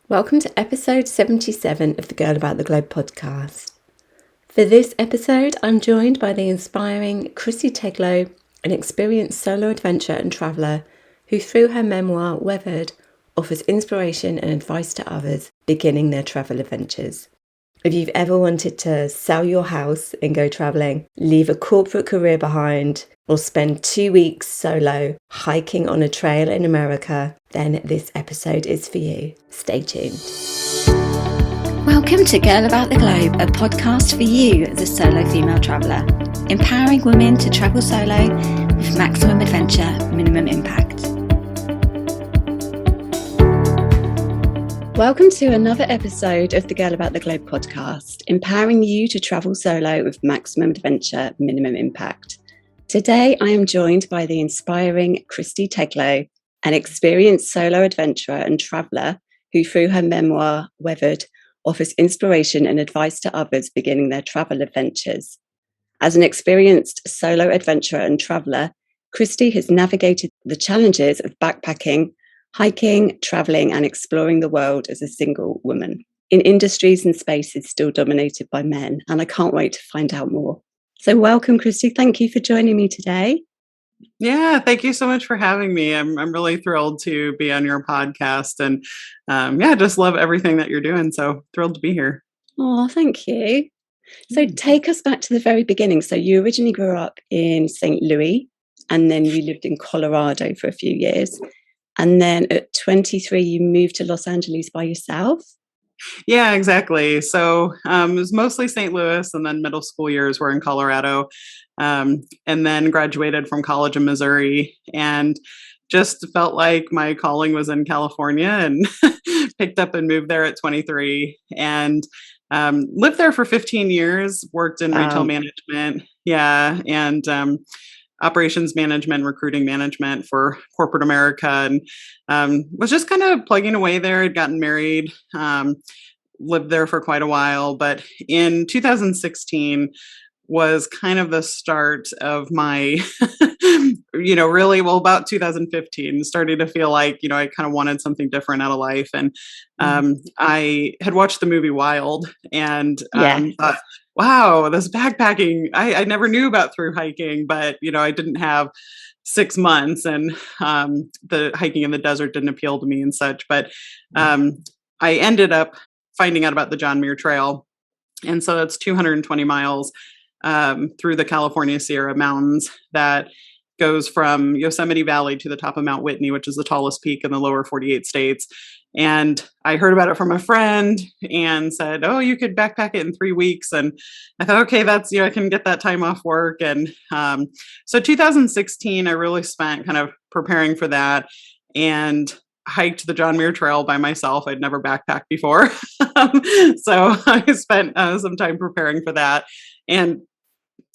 Welcome to episode 77 of the Girl About the Globe podcast. For this episode, I'm joined by the inspiring Christy Teglo, an experienced solo adventurer and traveller who, through her memoir, Weathered, offers inspiration and advice to others beginning their travel adventures. If you've ever wanted to sell your house and go travelling, leave a corporate career behind, or spend 2 weeks solo hiking on a trail in America, then this episode is for you. Stay tuned. Welcome to Girl About the Globe, a podcast for you, the solo female traveller, empowering women to travel solo with maximum adventure, minimum impact. Welcome to another episode of the Girl About the Globe podcast, empowering you to travel solo with maximum adventure, minimum impact. Today, I am joined by the inspiring Christy Teglo, an experienced solo adventurer and traveller who, through her memoir, Weathered, offers inspiration and advice to others beginning their travel adventures. As an experienced solo adventurer and traveller, Christy has navigated the challenges of backpacking, hiking, travelling and exploring the world as a single woman in industries and spaces still dominated by men, and I can't wait to find out more. So welcome, Christy. Thank you for joining me today. Yeah, thank you so much for having me. I'm really thrilled to be on your podcast and just love everything that you're doing. So thrilled to be here. Oh, thank you. So take us back to the very beginning. So you originally grew up in St. Louis and then you lived in Colorado for a few years. And then at 23, you moved to Los Angeles by yourself? Yeah, exactly. So it was mostly St. Louis, and then middle school years were in Colorado, and then graduated from college in Missouri, and just felt like my calling was in California, and picked up and moved there at 23, and lived there for 15 years, worked in retail management, and operations management, recruiting management for corporate America, and was just kind of plugging away there. I'd gotten married, lived there for quite a while, but in 2016 was kind of the start of my, about 2015, starting to feel like, I kind of wanted something different out of life. And I had watched the movie Wild and thought, wow, this backpacking, I never knew about through hiking, but, I didn't have 6 months and the hiking in the desert didn't appeal to me and such. But I ended up finding out about the John Muir Trail. And so that's 220 miles through the California Sierra Mountains that goes from Yosemite Valley to the top of Mount Whitney, which is the tallest peak in the lower 48 states. And I heard about it from a friend and said, oh, you could backpack it in 3 weeks. And I thought, okay, that's, I can get that time off work. And so 2016, I really spent kind of preparing for that and hiked the John Muir Trail by myself. I'd never backpacked before. So I spent some time preparing for that. And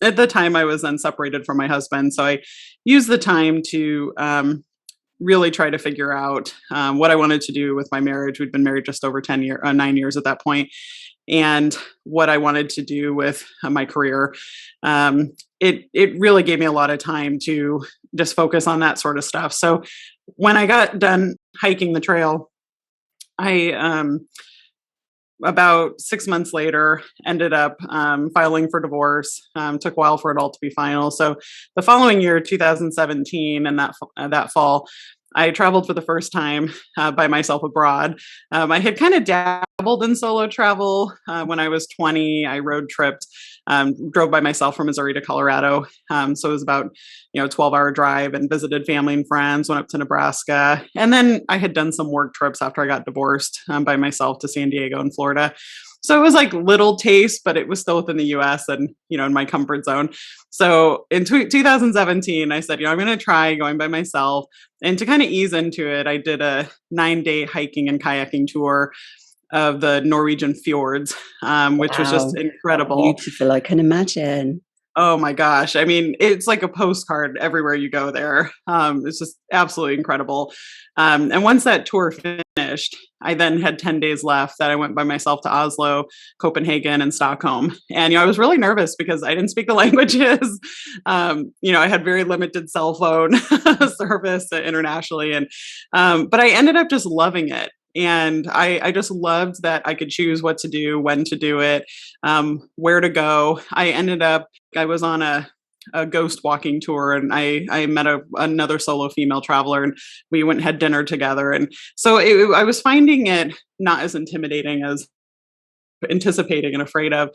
at the time I was then separated from my husband. So I used the time to really try to figure out what I wanted to do with my marriage. We'd been married just over 9 years at that point, and what I wanted to do with my career. It really gave me a lot of time to just focus on that sort of stuff. So when I got done hiking the trail, I about 6 months later, ended up filing for divorce. Took a while for it all to be final. So the following year, 2017, and that fall, I traveled for the first time by myself abroad. I had kind of dabbled in solo travel when I was 20. I road tripped, drove by myself from Missouri to Colorado. So it was about, 12-hour drive, and visited family and friends, went up to Nebraska. And then I had done some work trips after I got divorced by myself to San Diego and Florida. So it was like little taste, but it was still within the US and, in my comfort zone. So in 2017, I said, I'm going to try going by myself. And to kind of ease into it, I did a 9-day hiking and kayaking tour of the Norwegian fjords, which was just incredible. Beautiful, I can imagine. Oh my gosh. I mean, it's like a postcard everywhere you go there. It's just absolutely incredible. And once that tour finished, I then had 10 days left that I went by myself to Oslo, Copenhagen, and Stockholm. And, I was really nervous because I didn't speak the languages. I had very limited cell phone service internationally. And, but I ended up just loving it. And I just loved that I could choose what to do, when to do it, where to go. I was on a ghost walking tour, and I met another solo female traveler, and we went and had dinner together. And so I was finding it not as intimidating as anticipating and afraid of.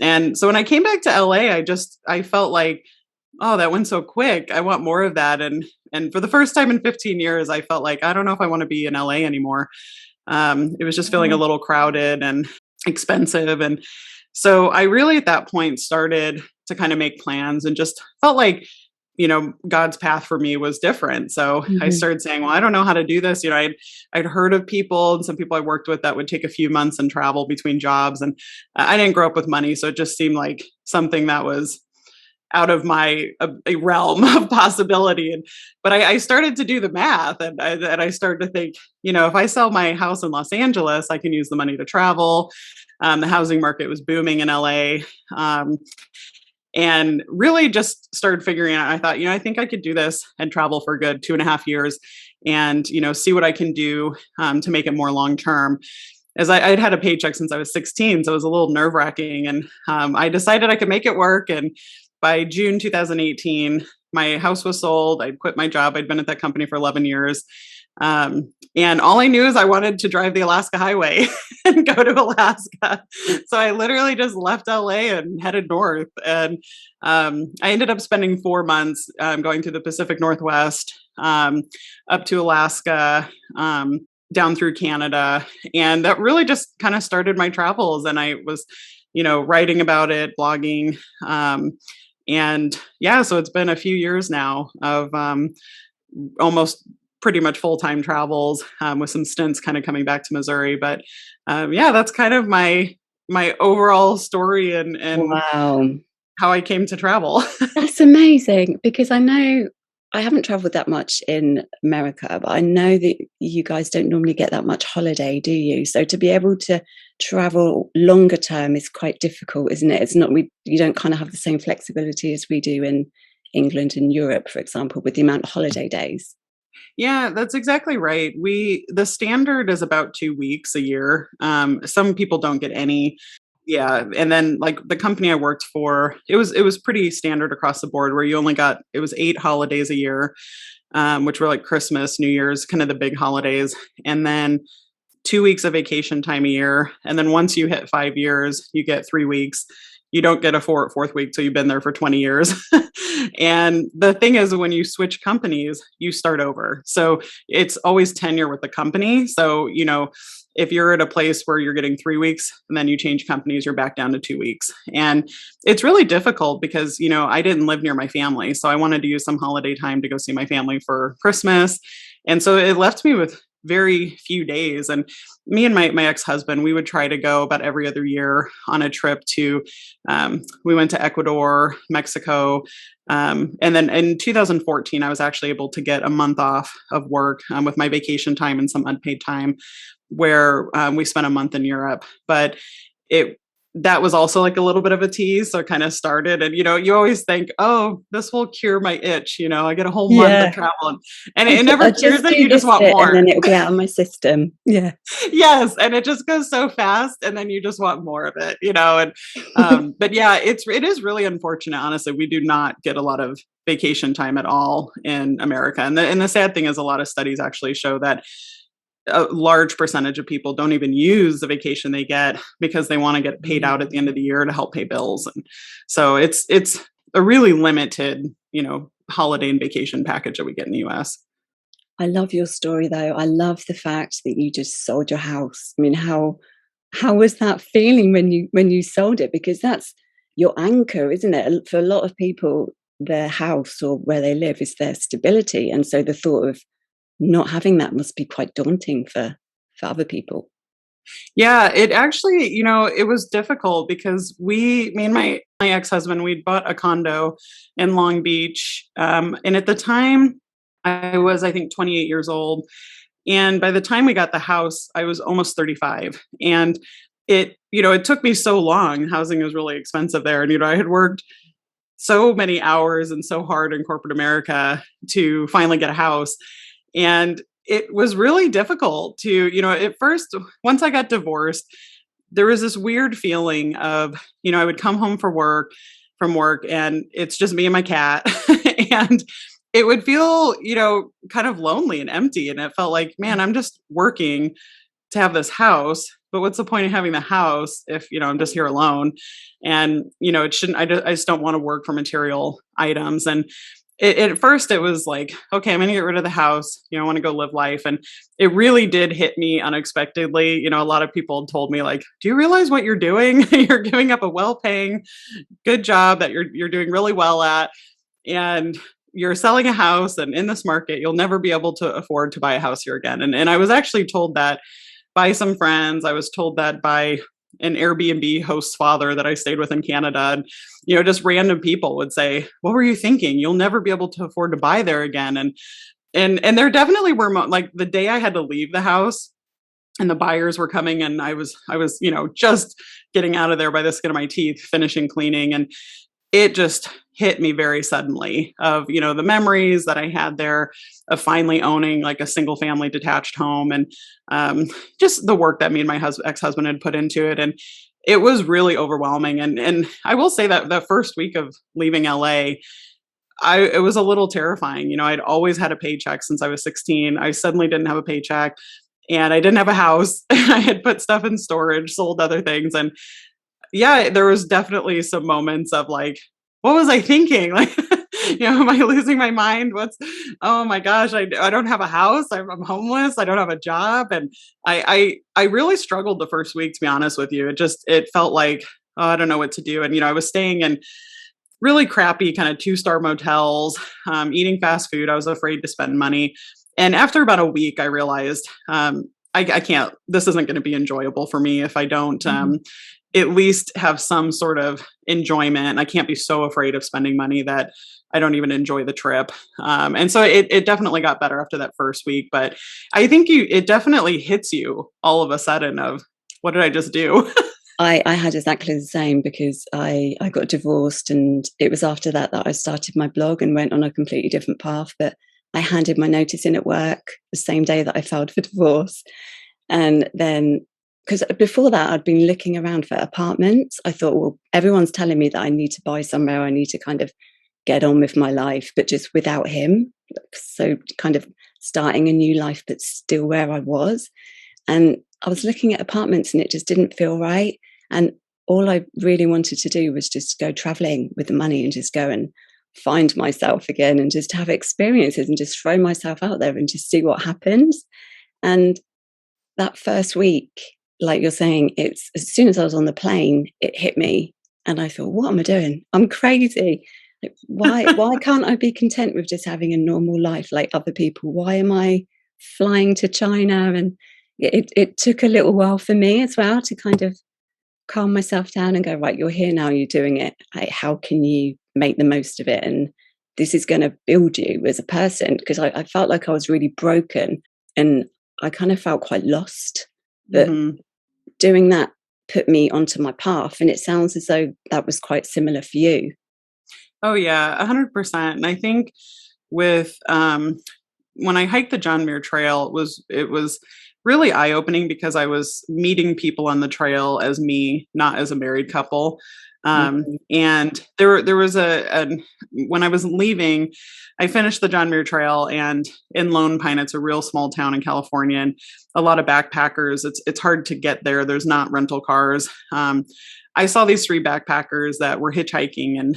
And so when I came back to LA, I felt like, oh, that went so quick. I want more of that. And for the first time in 15 years, I felt like, I don't know if I want to be in LA anymore. It was just feeling a little crowded and expensive. And so I really at that point started to kind of make plans, and just felt like, God's path for me was different. So I started saying, well, I don't know how to do this. I'd heard of people, and some people I worked with, that would take a few months and travel between jobs. And I didn't grow up with money. So it just seemed like something that was out of my a realm of possibility. But I started to do the math, and I started to think, if I sell my house in Los Angeles, I can use the money to travel. The housing market was booming in LA. And really just started figuring out, I thought, I think I could do this and travel for a good 2.5 years, and, see what I can do to make it more long-term. As I'd had a paycheck since I was 16, so it was a little nerve-wracking, and I decided I could make it work. And by June 2018, my house was sold. I'd quit my job. I'd been at that company for 11 years. And all I knew is I wanted to drive the Alaska Highway and go to Alaska. So I literally just left LA and headed north. And I ended up spending 4 months going through the Pacific Northwest, up to Alaska, down through Canada. And that really just kind of started my travels. And I was, writing about it, blogging. And yeah, so it's been a few years now of almost pretty much full-time travels, with some stints kind of coming back to Missouri. But yeah, that's kind of my overall story and wow, how I came to travel. That's amazing, because I know I haven't traveled that much in America, but I know that you guys don't normally get that much holiday, do you? So to be able to travel longer term is quite difficult, isn't it? It's not, you don't kind of have the same flexibility as we do in England and Europe, for example, with the amount of holiday days. Yeah, that's exactly right. The standard is about 2 weeks a year. Some people don't get any. Yeah. And then like the company I worked for, it was pretty standard across the board, where it was 8 holidays a year, which were like Christmas, New Year's, kind of the big holidays. And then 2 weeks of vacation time a year. And then once you hit 5 years, you get 3 weeks. You don't get a fourth week till you've been there for 20 years. And the thing is, when you switch companies, you start over. So it's always tenure with the company. So, if you're at a place where you're getting 3 weeks and then you change companies, you're back down to 2 weeks. And it's really difficult because, I didn't live near my family. So I wanted to use some holiday time to go see my family for Christmas. And so it left me with very few days. And me and my ex-husband, we would try to go about every other year on a trip to, we went to Ecuador, Mexico. And then in 2014, I was actually able to get a month off of work with my vacation time and some unpaid time, where we spent a month in Europe. But that was also like a little bit of a tease. So it kind of started, and, you always think, oh, this will cure my itch. I get a whole month of travel, and it never cures it. You just want more. And then it'll be out of my system. Yeah. Yes. And it just goes so fast, and then you just want more of it, and, but yeah, it is really unfortunate. Honestly, we do not get a lot of vacation time at all in America. And the sad thing is, a lot of studies actually show that a large percentage of people don't even use the vacation they get because they want to get paid out at the end of the year to help pay bills. And so it's a really limited, holiday and vacation package that we get in the US. I love your story though. I love the fact that you just sold your house. I mean, how was that feeling when you sold it? Because that's your anchor, isn't it? For a lot of people, their house or where they live is their stability. And so the thought of not having that must be quite daunting for other people. Yeah, it actually, it was difficult because me and my ex-husband, we'd bought a condo in Long Beach. And at the time I was, I think, 28 years old. And by the time we got the house, I was almost 35. And it took me so long. Housing was really expensive there. And, I had worked so many hours and so hard in corporate America to finally get a house. And it was really difficult to, at first, once I got divorced, there was this weird feeling of, I would come home from work and it's just me and my cat. And it would feel, kind of lonely and empty. And it felt like, man, I'm just working to have this house, but what's the point of having the house if, I'm just here alone? And, it shouldn't, I just don't want to work for material items. And at first it was like, okay, I'm going to get rid of the house. I want to go live life. And it really did hit me unexpectedly. A lot of people told me like, do you realize what you're doing? You're giving up a well-paying, good job that you're doing really well at. And you're selling a house, and in this market, you'll never be able to afford to buy a house here again. And I was actually told that by some friends. I was told that by an Airbnb host's father that I stayed with in Canada. And, just random people would say, what were you thinking? You'll never be able to afford to buy there again. And there definitely were like the day I had to leave the house and the buyers were coming and I was, just getting out of there by the skin of my teeth, finishing cleaning. And it just hit me very suddenly of, the memories that I had there of finally owning like a single family detached home and just the work that me and my ex-husband had put into it. And it was really overwhelming. And I will say that the first week of leaving LA, it was a little terrifying. I'd always had a paycheck since I was 16. I suddenly didn't have a paycheck and I didn't have a house. I had put stuff in storage, sold other things. And yeah, there was definitely some moments of like, what was I thinking? Like, am I losing my mind? Oh my gosh, I don't have a house. I'm homeless. I don't have a job. And I really struggled the first week, to be honest with you. It felt like, oh, I don't know what to do. And, I was staying in really crappy kind of 2-star motels, eating fast food. I was afraid to spend money. And after about a week, I realized, I can't, this isn't going to be enjoyable for me if I don't, at least have some sort of enjoyment. I can't be so afraid of spending money that I don't even enjoy the trip. And so it definitely got better after that first week, but I think it definitely hits you all of a sudden of what did I just do? I had exactly the same because I got divorced and it was after that I started my blog and went on a completely different path. But I handed my notice in at work the same day that I filed for divorce. And then because before that, I'd been looking around for apartments. I thought, well, everyone's telling me that I need to buy somewhere. I need to kind of get on with my life, but just without him. So kind of starting a new life, but still where I was. And I was looking at apartments and it just didn't feel right. And all I really wanted to do was just go traveling with the money and just go and find myself again and just have experiences and just throw myself out there and just see what happens. And that first week, like you're saying, it's as soon as I was on the plane, it hit me. And I thought, what am I doing? I'm crazy. Like, why can't I be content with just having a normal life like other people? Why am I flying to China? And it took a little while for me as well to kind of calm myself down and go, right, you're here now, you're doing it. Like, how can you make the most of it? And this is going to build you as a person, because I felt like I was really broken and I kind of felt quite lost. But doing that put me onto my path. And it sounds as though that was quite similar for you. Oh yeah, 100%. And I think with, when I hiked the John Muir Trail, it was really eye-opening because I was meeting people on the trail as me, not as a married couple. And there was when I was leaving, I finished the John Muir Trail, and in Lone Pine, it's a real small town in California, and a lot of backpackers. It's hard to get there. There's not rental cars. I saw these 3 backpackers that were hitchhiking, and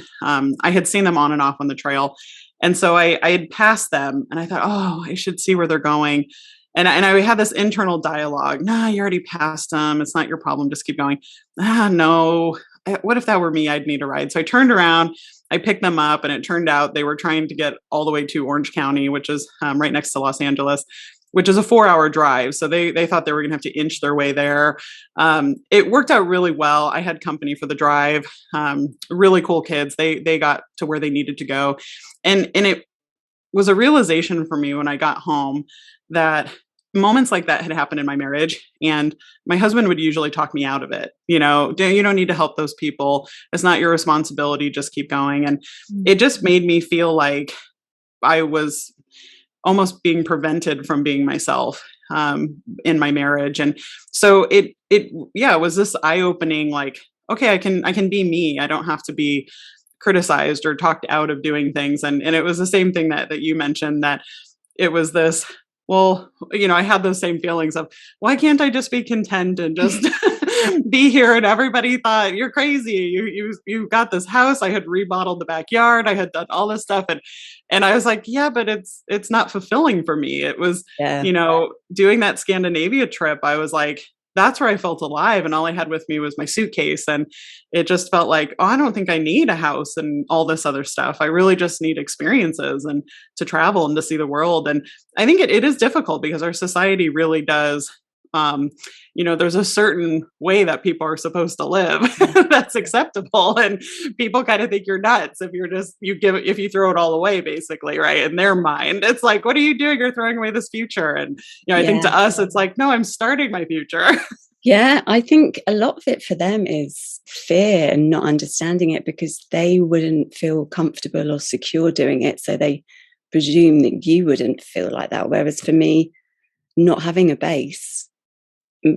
I had seen them on and off on the trail. And so I had passed them and I thought, oh, I should see where they're going. And I had this internal dialogue. Nah, you already passed them. It's not your problem. Just keep going. No. What if that were me? I'd need a ride. So I turned around, I picked them up, and it turned out they were trying to get all the way to Orange County, which is right next to Los Angeles, which is a 4-hour drive. So they thought they were going to have to inch their way there. It worked out really well. I had company for the drive, really cool kids. They got to where they needed to go. And it was a realization for me when I got home that moments like that had happened in my marriage, and my husband would usually talk me out of it. You don't need to help those people. It's not your responsibility. Just keep going. And it just made me feel like I was almost being prevented from being myself in my marriage. And so it was this eye-opening, like, okay, I can be me. I don't have to be criticized or talked out of doing things. And it was the same thing that you mentioned, that it was this, well, I had those same feelings of, why can't I just be content and just be here? And everybody thought, you're crazy. You got this house. I had remodeled the backyard. I had done all this stuff. And I was like, yeah, but it's not fulfilling for me. It was, doing that Scandinavia trip. I was like, that's where I felt alive. And all I had with me was my suitcase. And it just felt like, oh, I don't think I need a house and all this other stuff. I really just need experiences and to travel and to see the world. And I think it is difficult because our society really does, there's a certain way that people are supposed to live that's acceptable. And people kind of think you're nuts if if you throw it all away, basically, right? In their mind, it's like, what are you doing? You're throwing away this future. And, I think to us, it's like, no, I'm starting my future. Yeah, I think a lot of it for them is fear and not understanding it, because they wouldn't feel comfortable or secure doing it. So they presume that you wouldn't feel like that. Whereas for me, not having a base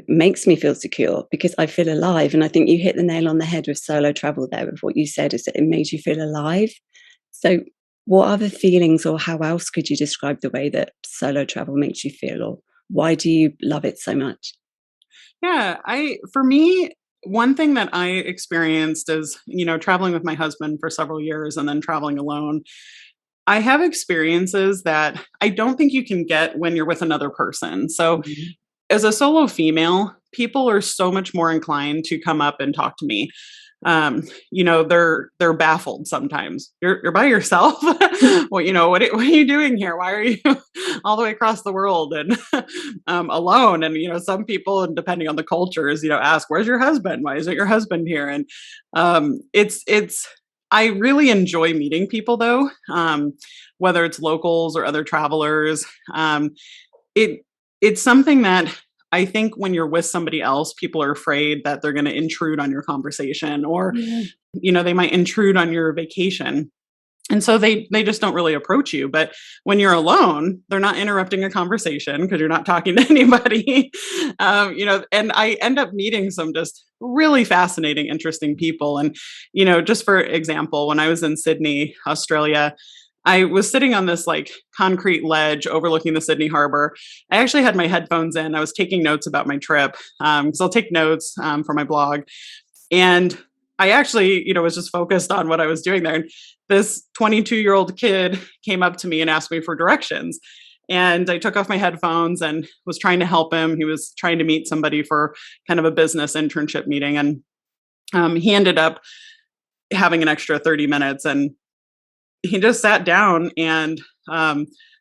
makes me feel secure because I feel alive. And I think you hit the nail on the head with solo travel there, with what you said, is that it made you feel alive. So what other feelings, or how else could you describe the way that solo travel makes you feel, or why do you love it so much? Yeah, for me, one thing that I experienced is, traveling with my husband for several years and then traveling alone. I have experiences that I don't think you can get when you're with another person. So as a solo female, people are so much more inclined to come up and talk to me. They're baffled sometimes. You're by yourself. Well, what are you doing here? Why are you all the way across the world and alone? And some people, and depending on the cultures, ask, "Where's your husband? Why isn't your husband here?" And I really enjoy meeting people, though, whether it's locals or other travelers. It's something that I think when you're with somebody else, people are afraid that they're going to intrude on your conversation, or, they might intrude on your vacation. And so they just don't really approach you. But when you're alone, they're not interrupting a conversation because you're not talking to anybody. And I end up meeting some just really fascinating, interesting people. And, just for example, when I was in Sydney, Australia, I was sitting on this like concrete ledge overlooking the Sydney Harbor. I actually had my headphones in. I was taking notes about my trip, because I'll take notes for my blog. And I actually, was just focused on what I was doing there. And this 22-year-old kid came up to me and asked me for directions. And I took off my headphones and was trying to help him. He was trying to meet somebody for kind of a business internship meeting. And he ended up having an extra 30 minutes. And he just sat down and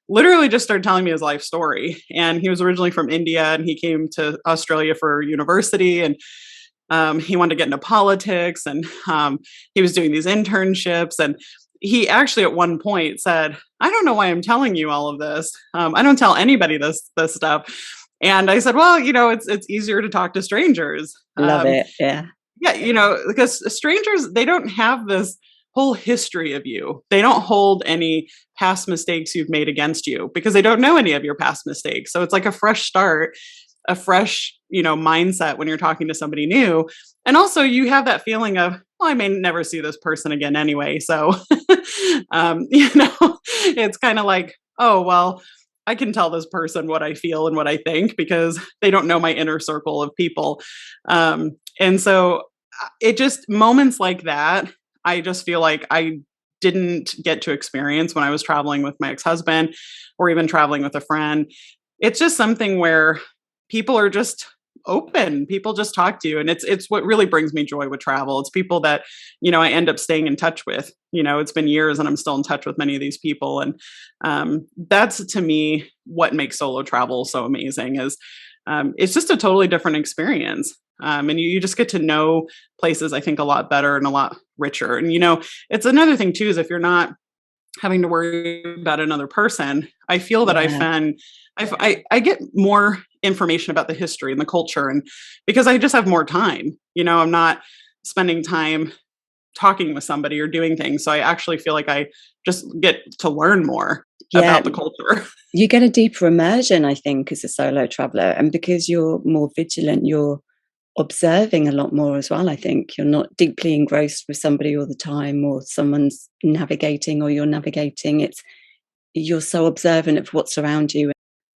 literally just started telling me his life story. And he was originally from India, and he came to Australia for university, and he wanted to get into politics, and he was doing these internships. And he actually at one point said, "I don't know why I'm telling you all of this. I don't tell anybody this stuff." And I said, "Well, it's easier to talk to strangers." Love it. Yeah. Yeah. Because strangers, they don't have this whole history of you. They don't hold any past mistakes you've made against you because they don't know any of your past mistakes. So it's like a fresh start, a fresh, mindset when you're talking to somebody new. And also you have that feeling of, well, I may never see this person again anyway. So, it's kind of like, oh, well, I can tell this person what I feel and what I think because they don't know my inner circle of people. And so it just moments like that, I just feel like I didn't get to experience when I was traveling with my ex-husband or even traveling with a friend. It's just something where people are just open. People just talk to you. And it's what really brings me joy with travel. It's people that, I end up staying in touch with. It's been years and I'm still in touch with many of these people. And that's, to me, what makes solo travel so amazing is it's just a totally different experience. And you just get to know places, I think, a lot better and a lot richer. And, it's another thing, too, is if you're not having to worry about another person, I feel that I get more information about the history and the culture. And because I just have more time, I'm not spending time talking with somebody or doing things. So I actually feel like I just get to learn more. about the culture. You get a deeper immersion, I think, as a solo traveler. And because you're more vigilant, you're observing a lot more as well. I think you're not deeply engrossed with somebody all the time, or someone's navigating or you're navigating. You're so observant of what's around you.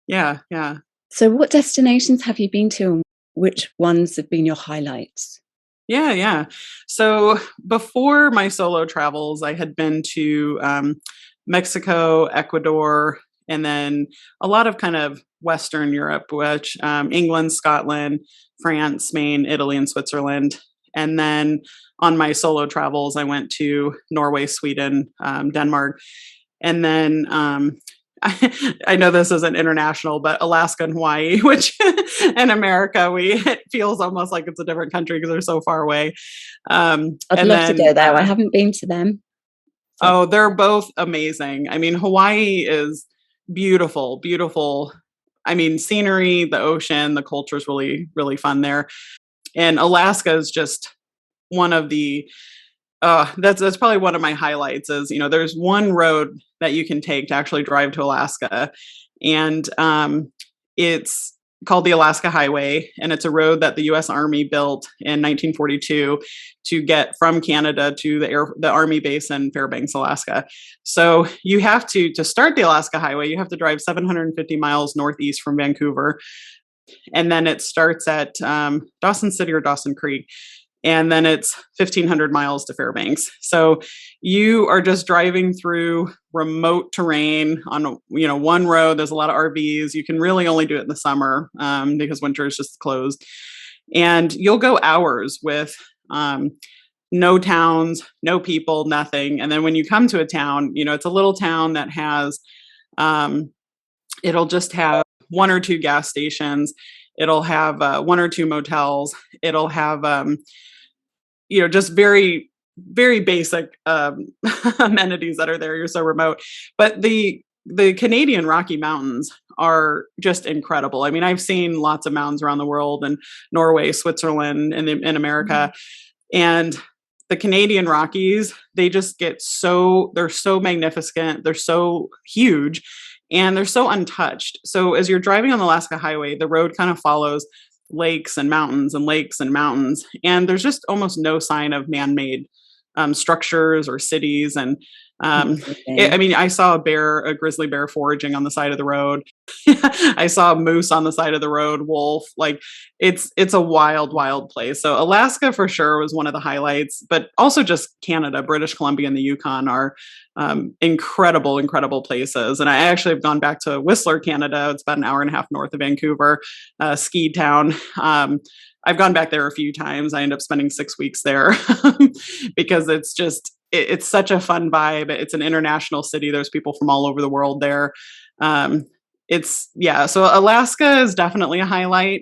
Yeah, yeah. So what destinations have you been to, and which ones have been your highlights? Yeah. So before my solo travels, I had been to Mexico, Ecuador, and then a lot of kind of Western Europe, which England, Scotland, France, Spain, Italy, and Switzerland. And then on my solo travels, I went to Norway, Sweden, Denmark, and then I know this isn't international, but Alaska and Hawaii, which in America, it feels almost like it's a different country because they're so far away. I'd love to go there. I haven't been to them. So. Oh, they're both amazing. I mean, Hawaii is beautiful, beautiful. I mean, scenery, the ocean, the culture is really, really fun there. And Alaska is just one of the that's probably one of my highlights is, there's one road that you can take to actually drive to Alaska. And it's called the Alaska Highway. And it's a road that the US Army built in 1942 to get from Canada to the Army base in Fairbanks, Alaska. So you have to start the Alaska Highway, you have to drive 750 miles northeast from Vancouver. And then it starts at Dawson City or Dawson Creek. And then it's 1,500 miles to Fairbanks. So you are just driving through remote terrain on, one road. There's a lot of RVs. You can really only do it in the summer because winter is just closed. And you'll go hours with no towns, no people, nothing. And then when you come to a town, it's a little town that has, it'll just have one or two gas stations. It'll have one or two motels. It'll have, just very, very basic amenities that are there. You're so remote. But the Canadian Rocky Mountains are just incredible. I mean, I've seen lots of mountains around the world, and Norway, Switzerland, and in America. And the Canadian Rockies, they just they're so magnificent. They're so huge. And they're so untouched. So as you're driving on the Alaska Highway, the road kind of follows lakes and mountains and lakes and mountains. And there's just almost no sign of man-made structures or cities. And I saw a grizzly bear foraging on the side of the road. I saw a moose on the side of the road, wolf. Like it's a wild, wild place. So Alaska for sure was one of the highlights, but also just Canada, British Columbia, and the Yukon are incredible, incredible places. And I actually have gone back to Whistler, Canada. It's about an hour and a half north of Vancouver, ski town. I've gone back there a few times. I end up spending 6 weeks there because it's such a fun vibe. It's an international city. There's people from all over the world there. So Alaska is definitely a highlight.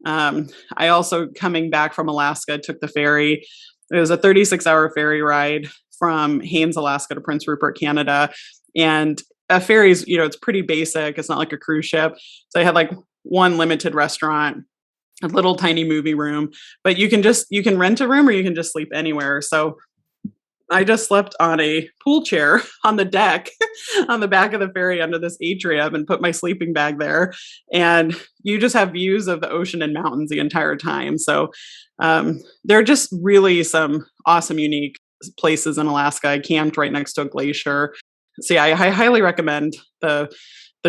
I also, coming back from Alaska, took the ferry. It was a 36-hour ferry ride from Haines, Alaska to Prince Rupert, Canada. And a ferry is, it's pretty basic. It's not like a cruise ship. So I had like one limited restaurant, a little tiny movie room, but you can rent a room or you can just sleep anywhere. So I just slept on a pool chair on the deck on the back of the ferry under this atrium and put my sleeping bag there. And you just have views of the ocean and mountains the entire time. So there are just really some awesome, unique places in Alaska. I camped right next to a glacier. So yeah, I highly recommend the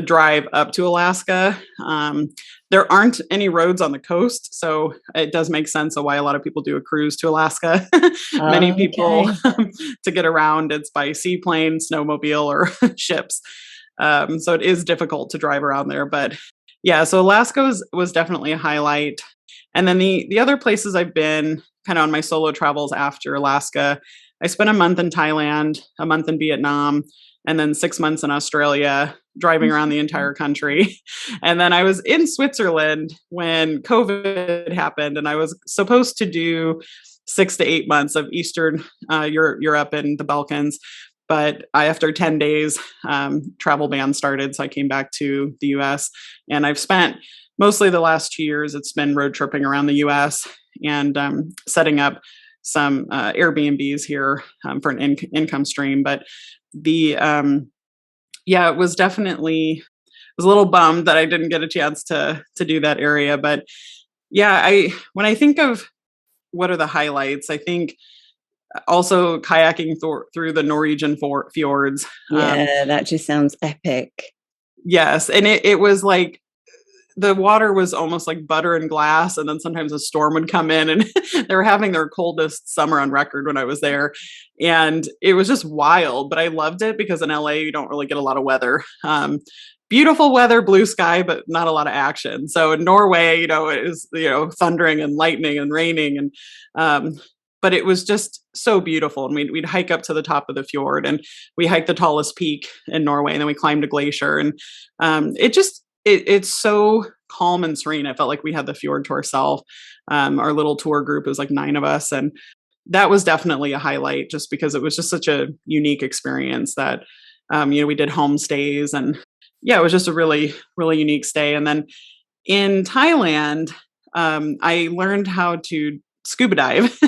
drive up to Alaska. There aren't any roads on the coast, so it does make sense of why a lot of people do a cruise to Alaska. Many people to get around, it's by seaplane, snowmobile, or ships. So it is difficult to drive around there. But yeah, so Alaska was definitely a highlight. And then the other places I've been kind of on my solo travels after Alaska, I spent a month in Thailand, a month in Vietnam, and then 6 months in Australia, driving around the entire country. And then I was in Switzerland when COVID happened, and I was supposed to do 6 to 8 months of Eastern Europe and the Balkans. But after 10 days, travel ban started. So I came back to the US, and I've spent mostly the last 2 years, it's been road tripping around the US and setting up some Airbnbs here for an income stream. But yeah, it was definitely, I was a little bummed that I didn't get a chance to do that area. But yeah, when I think of what are the highlights, I think also kayaking through the Norwegian fjords. Yeah, that just sounds epic. Yes. And it was like, the water was almost like butter and glass. And then sometimes a storm would come in, and they were having their coldest summer on record when I was there. And it was just wild, but I loved it because in LA, you don't really get a lot of weather. Beautiful weather, blue sky, but not a lot of action. So in Norway, it was, thundering and lightning and raining. And, but it was just so beautiful. And we'd hike up to the top of the fjord, and we hiked the tallest peak in Norway. And then we climbed a glacier, and it's so calm and serene. I felt like we had the fjord to ourselves. Our little tour group was like 9 of us. And that was definitely a highlight, just because it was just such a unique experience that, we did homestays, and yeah, it was just a really, really unique stay. And then in Thailand, I learned how to scuba dive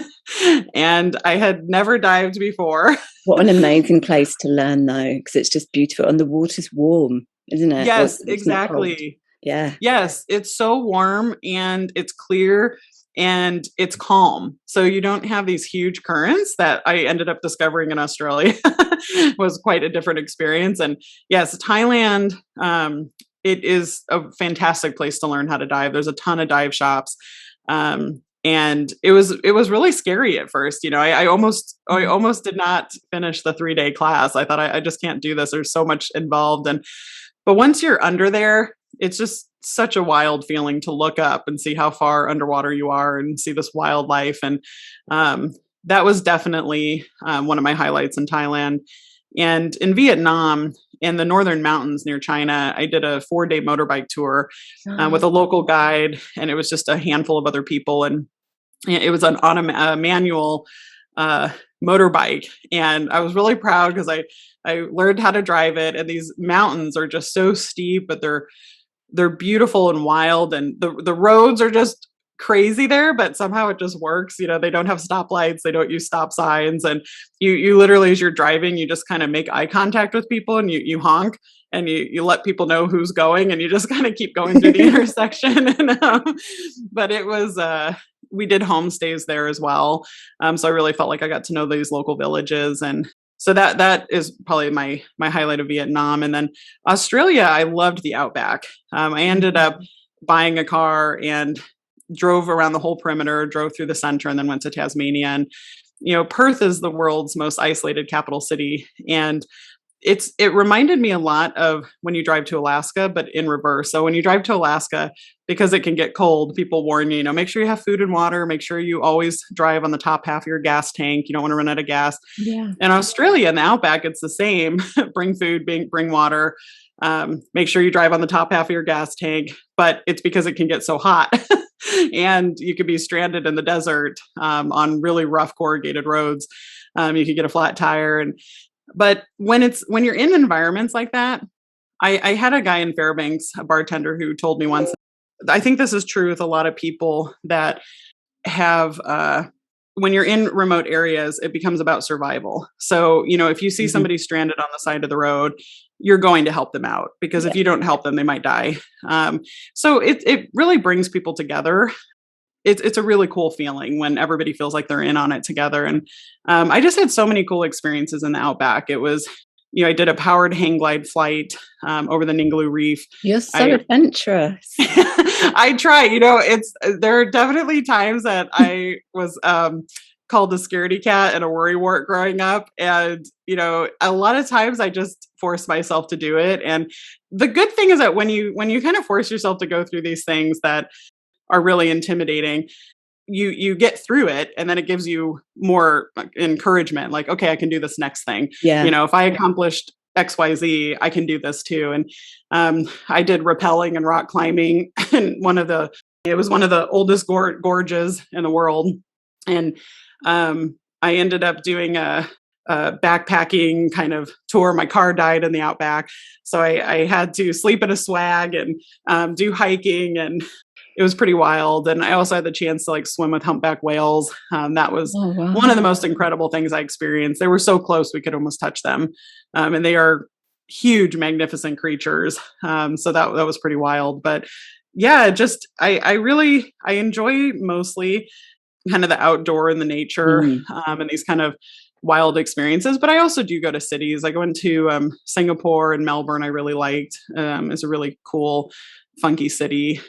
and I had never dived before. What an amazing place to learn, though, because it's just beautiful and the water's warm, isn't it? Yes, it's exactly. Yeah. Yes, it's so warm and it's clear and it's calm. So you don't have these huge currents that I ended up discovering in Australia. Was quite a different experience. And yes, Thailand, it is a fantastic place to learn how to dive. There's a ton of dive shops. And it was really scary at first. I almost did not finish the 3-day class. I thought I just can't do this. There's so much involved. But once you're under there, it's just such a wild feeling to look up and see how far underwater you are and see this wildlife. And that was definitely one of my highlights in Thailand. And in Vietnam, in the northern mountains near China, I did a 4-day motorbike tour with a local guide, and it was just a handful of other people. And it was on a manual motorbike. And I was really proud because I learned how to drive it. And these mountains are just so steep, but they're beautiful and wild. And the roads are just crazy there, but somehow it just works. They don't have stoplights, they don't use stop signs, and you literally, as you're driving, you just kind of make eye contact with people, and you honk, and you let people know who's going, and you just kind of keep going through the intersection. And, but it was we did homestays there as well, so I really felt like I got to know these local villages. And so that is probably my highlight of Vietnam. And then Australia, I loved the outback. I ended up buying a car and drove around the whole perimeter, drove through the center, and then went to Tasmania. And, Perth is the world's most isolated capital city. And it reminded me a lot of when you drive to Alaska, but in reverse. So when you drive to Alaska, because it can get cold, people warn you, make sure you have food and water, make sure you always drive on the top half of your gas tank. You don't want to run out of gas. Yeah. In Australia, in the outback, it's the same. Bring food, bring water. Make sure you drive on the top half of your gas tank, but it's because it can get so hot and you could be stranded in the desert, on really rough corrugated roads. You could get a flat tire. But when you're in environments like that, I had a guy in Fairbanks, a bartender, who told me once, I think this is true with a lot of people that have, when you're in remote areas, it becomes about survival. So, if you see somebody stranded on the side of the road, you're going to help them out, because if you don't help them, they might die. So it really brings people together. It's a really cool feeling when everybody feels like they're in on it together. And I just had so many cool experiences in the outback. It was, I did a powered hang glide flight over the Ningaloo Reef. You're so adventurous. I try. There are definitely times that I was called a scaredy cat and a worrywart growing up. And, a lot of times I just force myself to do it. And the good thing is that when you kind of force yourself to go through these things that are really intimidating, you get through it, and then it gives you more encouragement. Like, okay, I can do this next thing. Yeah. If I accomplished XYZ, I can do this too. And I did rappelling and rock climbing, and it was one of the oldest gorges in the world. And I ended up doing a backpacking kind of tour. My car died in the outback, so I had to sleep in a swag and do hiking, and it was pretty wild. And I also had the chance to swim with humpback whales. That was one of the most incredible things I experienced. They were so close we could almost touch them, and they are huge, magnificent creatures. So that was pretty wild. But yeah, just I really I enjoy mostly kind of the outdoor and the nature, and these kind of wild experiences. But I also do go to cities. I went to Singapore and Melbourne. I really liked. It's a really cool, funky city.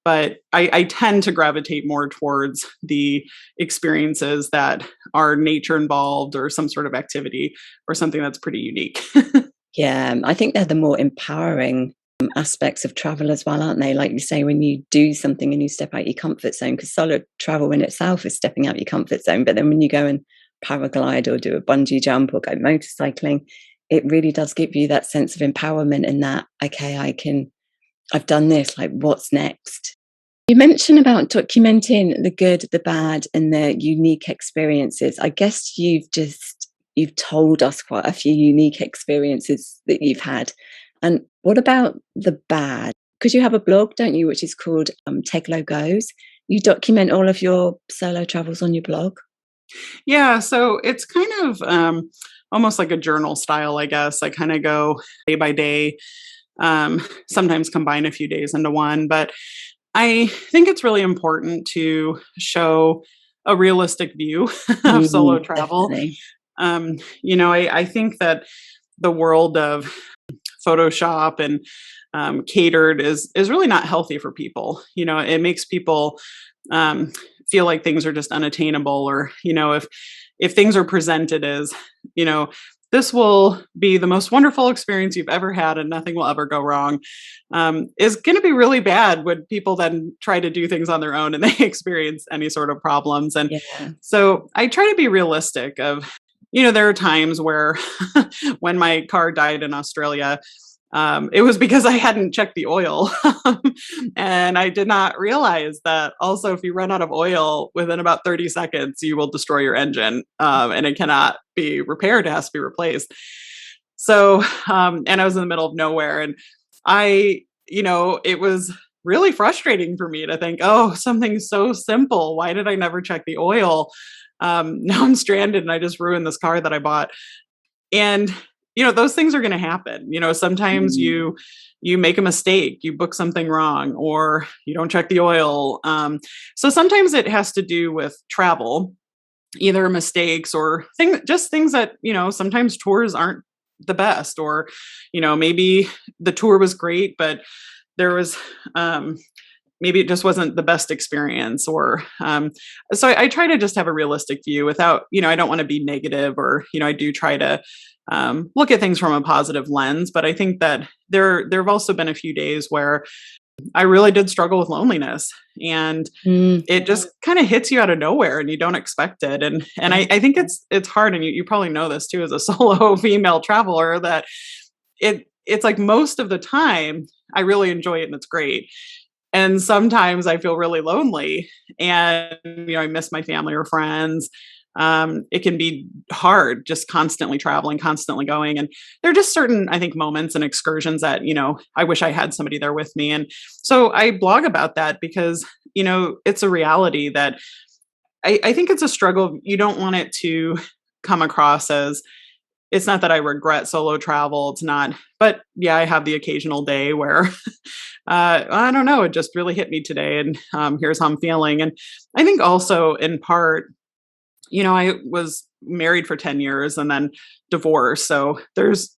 But I tend to gravitate more towards the experiences that are nature involved or some sort of activity or something that's pretty unique. Yeah, I think they're the more empowering aspects of travel as well, aren't they? Like you say, when you do something and you step out your comfort zone, because solo travel in itself is stepping out your comfort zone. But then when you go and paraglide or do a bungee jump or go motorcycling, it really does give you that sense of empowerment in that, okay, I've done this, like what's next? You mentioned about documenting the good, the bad, and the unique experiences. I guess you've told us quite a few unique experiences that you've had. And what about the bad? Because you have a blog, don't you, which is called Teglo Goes. You document all of your solo travels on your blog? Yeah, so it's kind of almost like a journal style, I guess. I kind of go day by day, sometimes combine a few days into one. But I think it's really important to show a realistic view of solo travel. I think that the world of Photoshop and catered is really not healthy for people. It makes people feel like things are just unattainable, or if things are presented as this will be the most wonderful experience you've ever had and nothing will ever go wrong, is going to be really bad when people then try to do things on their own and they experience any sort of problems. And so I try to be realistic of, there are times where when my car died in Australia, it was because I hadn't checked the oil. And I did not realize that also if you run out of oil within about 30 seconds, you will destroy your engine, and it cannot be repaired. It has to be replaced. So, and I was in the middle of nowhere, and it was really frustrating for me to think, oh, something so simple. Why did I never check the oil? Now I'm stranded and I just ruined this car that I bought. And those things are going to happen. Sometimes you make a mistake, you book something wrong, or you don't check the oil. So sometimes it has to do with travel, either mistakes or things that, sometimes tours aren't the best, or, maybe the tour was great, but there was, maybe it just wasn't the best experience, or, so I try to just have a realistic view without, I don't want to be negative, or, I do try to, look at things from a positive lens. But I think that there have also been a few days where I really did struggle with loneliness, and it just kind of hits you out of nowhere and you don't expect it. And I think it's hard. And you probably know this too, as a solo female traveler, that it's like most of the time I really enjoy it and it's great. And sometimes I feel really lonely and, I miss my family or friends. It can be hard just constantly traveling, constantly going. And there are just certain, I think, moments and excursions that, I wish I had somebody there with me. And so I blog about that because, it's a reality that I think it's a struggle. You don't want it to come across as, it's not that I regret solo travel. It's not, but yeah, I have the occasional day where, I don't know, it just really hit me today. And here's how I'm feeling. And I think also in part, I was married for 10 years and then divorced. So there's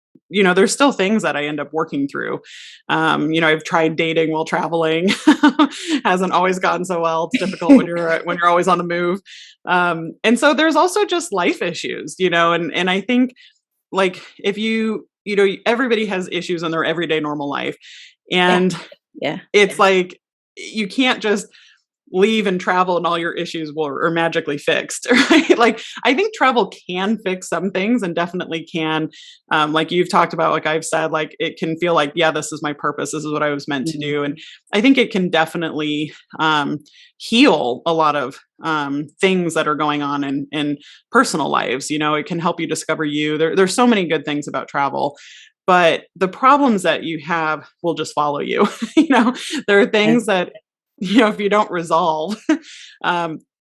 still things that I end up working through. I've tried dating while traveling. Hasn't always gone so well. It's difficult when you're always on the move. And so there's also just life issues, and I think, like, if everybody has issues in their everyday normal life. And it's like, you can't just leave and travel and all your issues are magically fixed, right? Like, I think travel can fix some things, and definitely can, like you've talked about, like I've said, like it can feel like, yeah, this is my purpose. This is what I was meant to do. And I think it can definitely heal a lot of things that are going on in personal lives. It can help you discover you. There's so many good things about travel. But the problems that you have will just follow you. There are things that, if you don't resolve,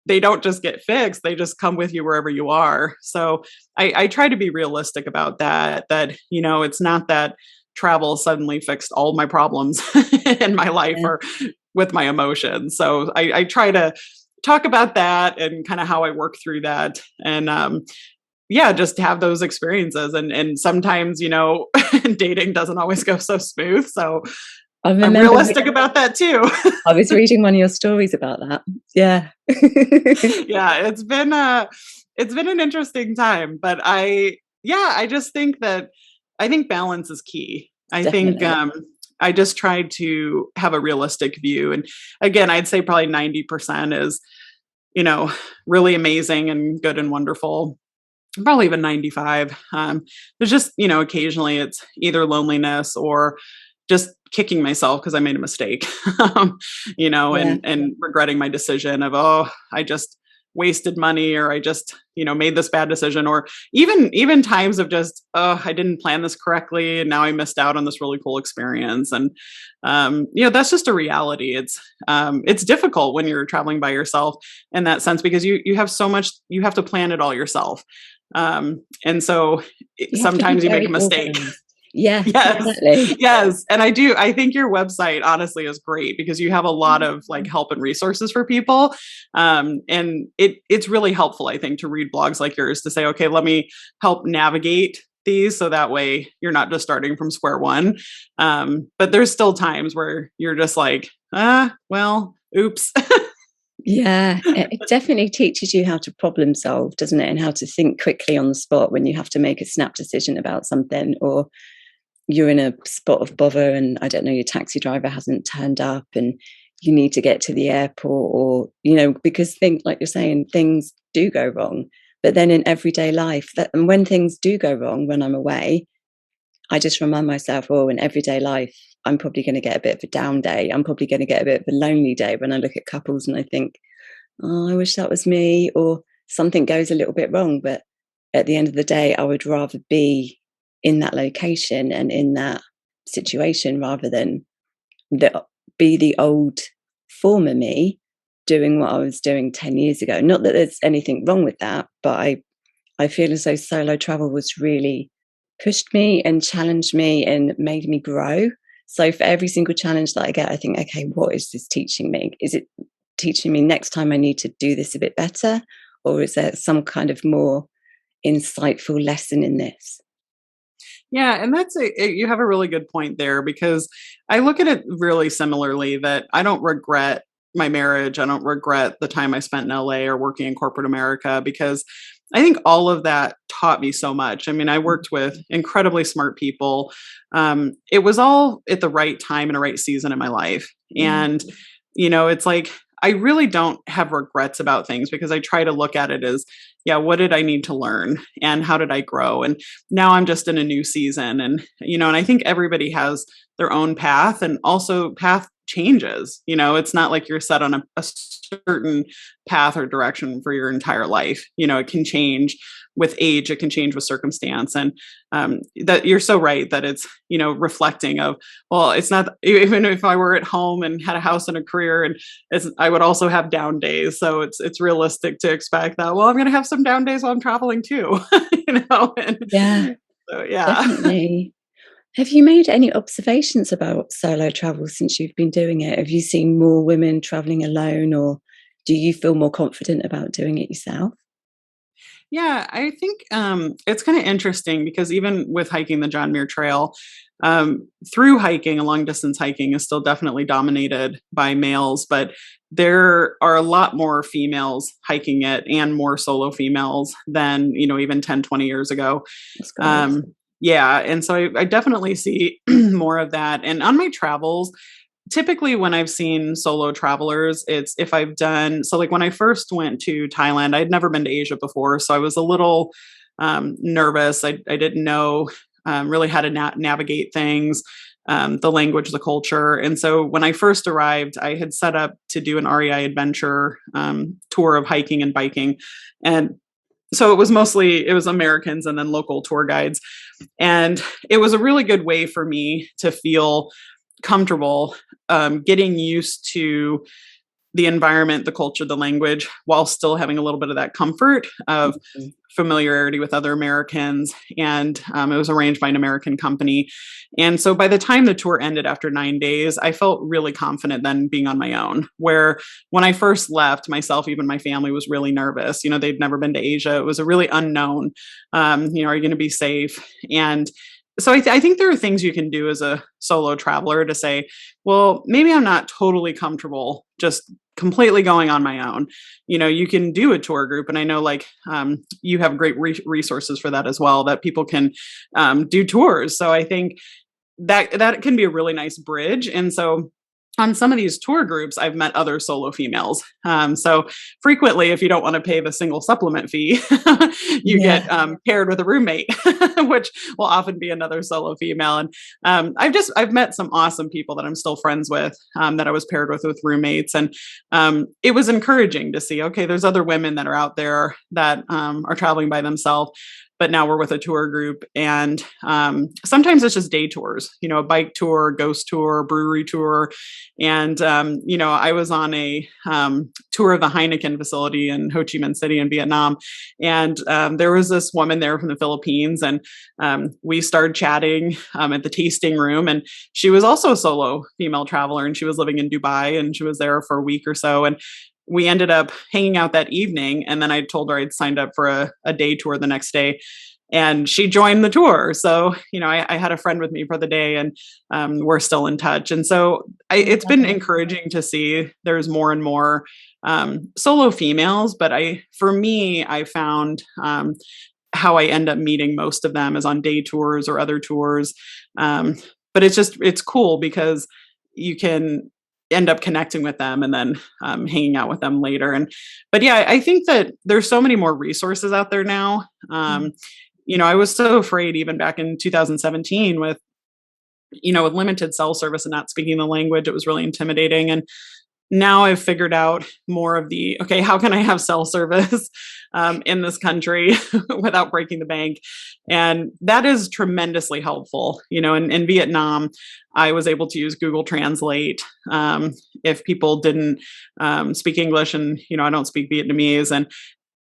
they don't just get fixed. They just come with you wherever you are. So I try to be realistic about that, it's not that travel suddenly fixed all my problems in my life or with my emotions. So I try to talk about that and kind of how I work through that. And, just have those experiences. And sometimes, dating doesn't always go so smooth. So I'm realistic about that too. I was reading one of your stories about that. Yeah. Yeah, it's been an interesting time, but I just think that I think balance is key. Definitely. think I just try to have a realistic view. And again, I'd say probably 90% is, really amazing and good and wonderful. Probably even 95. There's just, occasionally it's either loneliness or just kicking myself because I made a mistake, and regretting my decision of, I just wasted money, or I just, made this bad decision, or even times of just, I didn't plan this correctly and now I missed out on this really cool experience. And, that's just a reality. It's difficult when you're traveling by yourself in that sense, because you have so much, you have to plan it all yourself. And so sometimes you make a mistake. Yeah. Yes. Exactly. Yes. And I think your website honestly is great because you have a lot of help and resources for people. And it's really helpful, I think, to read blogs like yours to say, okay, let me help navigate these. So that way you're not just starting from square one. But there's still times where you're just like, oops. Yeah, it definitely teaches you how to problem solve, doesn't it? And how to think quickly on the spot when you have to make a snap decision about something, or you're in a spot of bother and I don't know, your taxi driver hasn't turned up and you need to get to the airport, or, because things, like you're saying, things do go wrong. But then in everyday life, and when things do go wrong, when I'm away, I just remind myself, in everyday life, I'm probably going to get a bit of a down day. I'm probably going to get a bit of a lonely day when I look at couples and I think, I wish that was me, or something goes a little bit wrong. But at the end of the day, I would rather be in that location and in that situation rather than be the old former me doing what I was doing 10 years ago. Not that there's anything wrong with that, but I feel as though solo travel was really pushed me and challenged me and made me grow. So for every single challenge that I get, I think, okay, what is this teaching me? Is it teaching me next time I need to do this a bit better? Or is there some kind of more insightful lesson in this? Yeah, and you have a really good point there, because I look at it really similarly, that I don't regret my marriage. I don't regret the time I spent in LA or working in corporate America, because I think all of that taught me so much. I mean, I worked with incredibly smart people. It was all at the right time and a right season in my life. And, it's like, I really don't have regrets about things, because I try to look at it as, what did I need to learn and how did I grow? And now I'm just in a new season, and, and I think everybody has their own path, and also path changes. It's not like you're set on a certain path or direction for your entire life. It can change with age, it can change with circumstance. And that you're so right that it's, reflecting of, well, it's not, even if I were at home and had a house and a career, and I would also have down days. So it's realistic to expect that, well, I'm going to have some down days while I'm traveling too, And, yeah, so, yeah. Definitely. Have you made any observations about solo travel since you've been doing it? Have you seen more women traveling alone, or do you feel more confident about doing it yourself? Yeah, I think it's kind of interesting, because even with hiking the John Muir Trail, through hiking, long distance hiking is still definitely dominated by males, but there are a lot more females hiking it, and more solo females than, even 10, 20 years ago. That's great. Yeah. And so I definitely see more of that. And on my travels, typically when I've seen solo travelers, it's if I've done, so like when I first went to Thailand, I'd never been to Asia before. So I was a little nervous. I didn't know really how to navigate things, the language, the culture. And so when I first arrived, I had set up to do an REI adventure tour of hiking and biking. And so it was Americans and then local tour guides. And it was a really good way for me to feel comfortable, getting used to the environment, the culture, the language, while still having a little bit of that comfort of familiarity with other Americans. And it was arranged by an American company. And so by the time the tour ended after 9 days, I felt really confident then being on my own. Where when I first left, myself, even my family was really nervous. They'd never been to Asia. It was a really unknown. Are you going to be safe? And so I think there are things you can do as a solo traveler to say, well, maybe I'm not totally comfortable just completely going on my own. You can do a tour group. And I know you have great resources for that as well, that people can do tours. So I think that can be a really nice bridge. And so on some of these tour groups, I've met other solo females. So frequently, if you don't want to pay the single supplement fee, you get paired with a roommate, which will often be another solo female. And I've met some awesome people that I'm still friends with, that I was paired with roommates. And it was encouraging to see, okay, there's other women that are out there that are traveling by themselves. But now we're with a tour group, and sometimes it's just day tours, a bike tour, ghost tour, brewery tour. And, I was on a tour of the Heineken facility in Ho Chi Minh City in Vietnam. And there was this woman there from the Philippines, and we started chatting at the tasting room. And she was also a solo female traveler, and she was living in Dubai, and she was there for a week or so. And we ended up hanging out that evening, and then I told her I'd signed up for a day tour the next day, and she joined the tour. So, I had a friend with me for the day, and we're still in touch. And so it's been encouraging to see there's more and more solo females. But for me, I found how I end up meeting most of them is on day tours or other tours. But it's cool because you can end up connecting with them and then hanging out with them later. But I think that there's so many more resources out there now. I was so afraid even back in 2017 with limited cell service and not speaking the language. It was really intimidating. And now I've figured out more of how can I have cell service in this country without breaking the bank? And that is tremendously helpful. In Vietnam, I was able to use Google Translate if people didn't speak English, and, I don't speak Vietnamese. And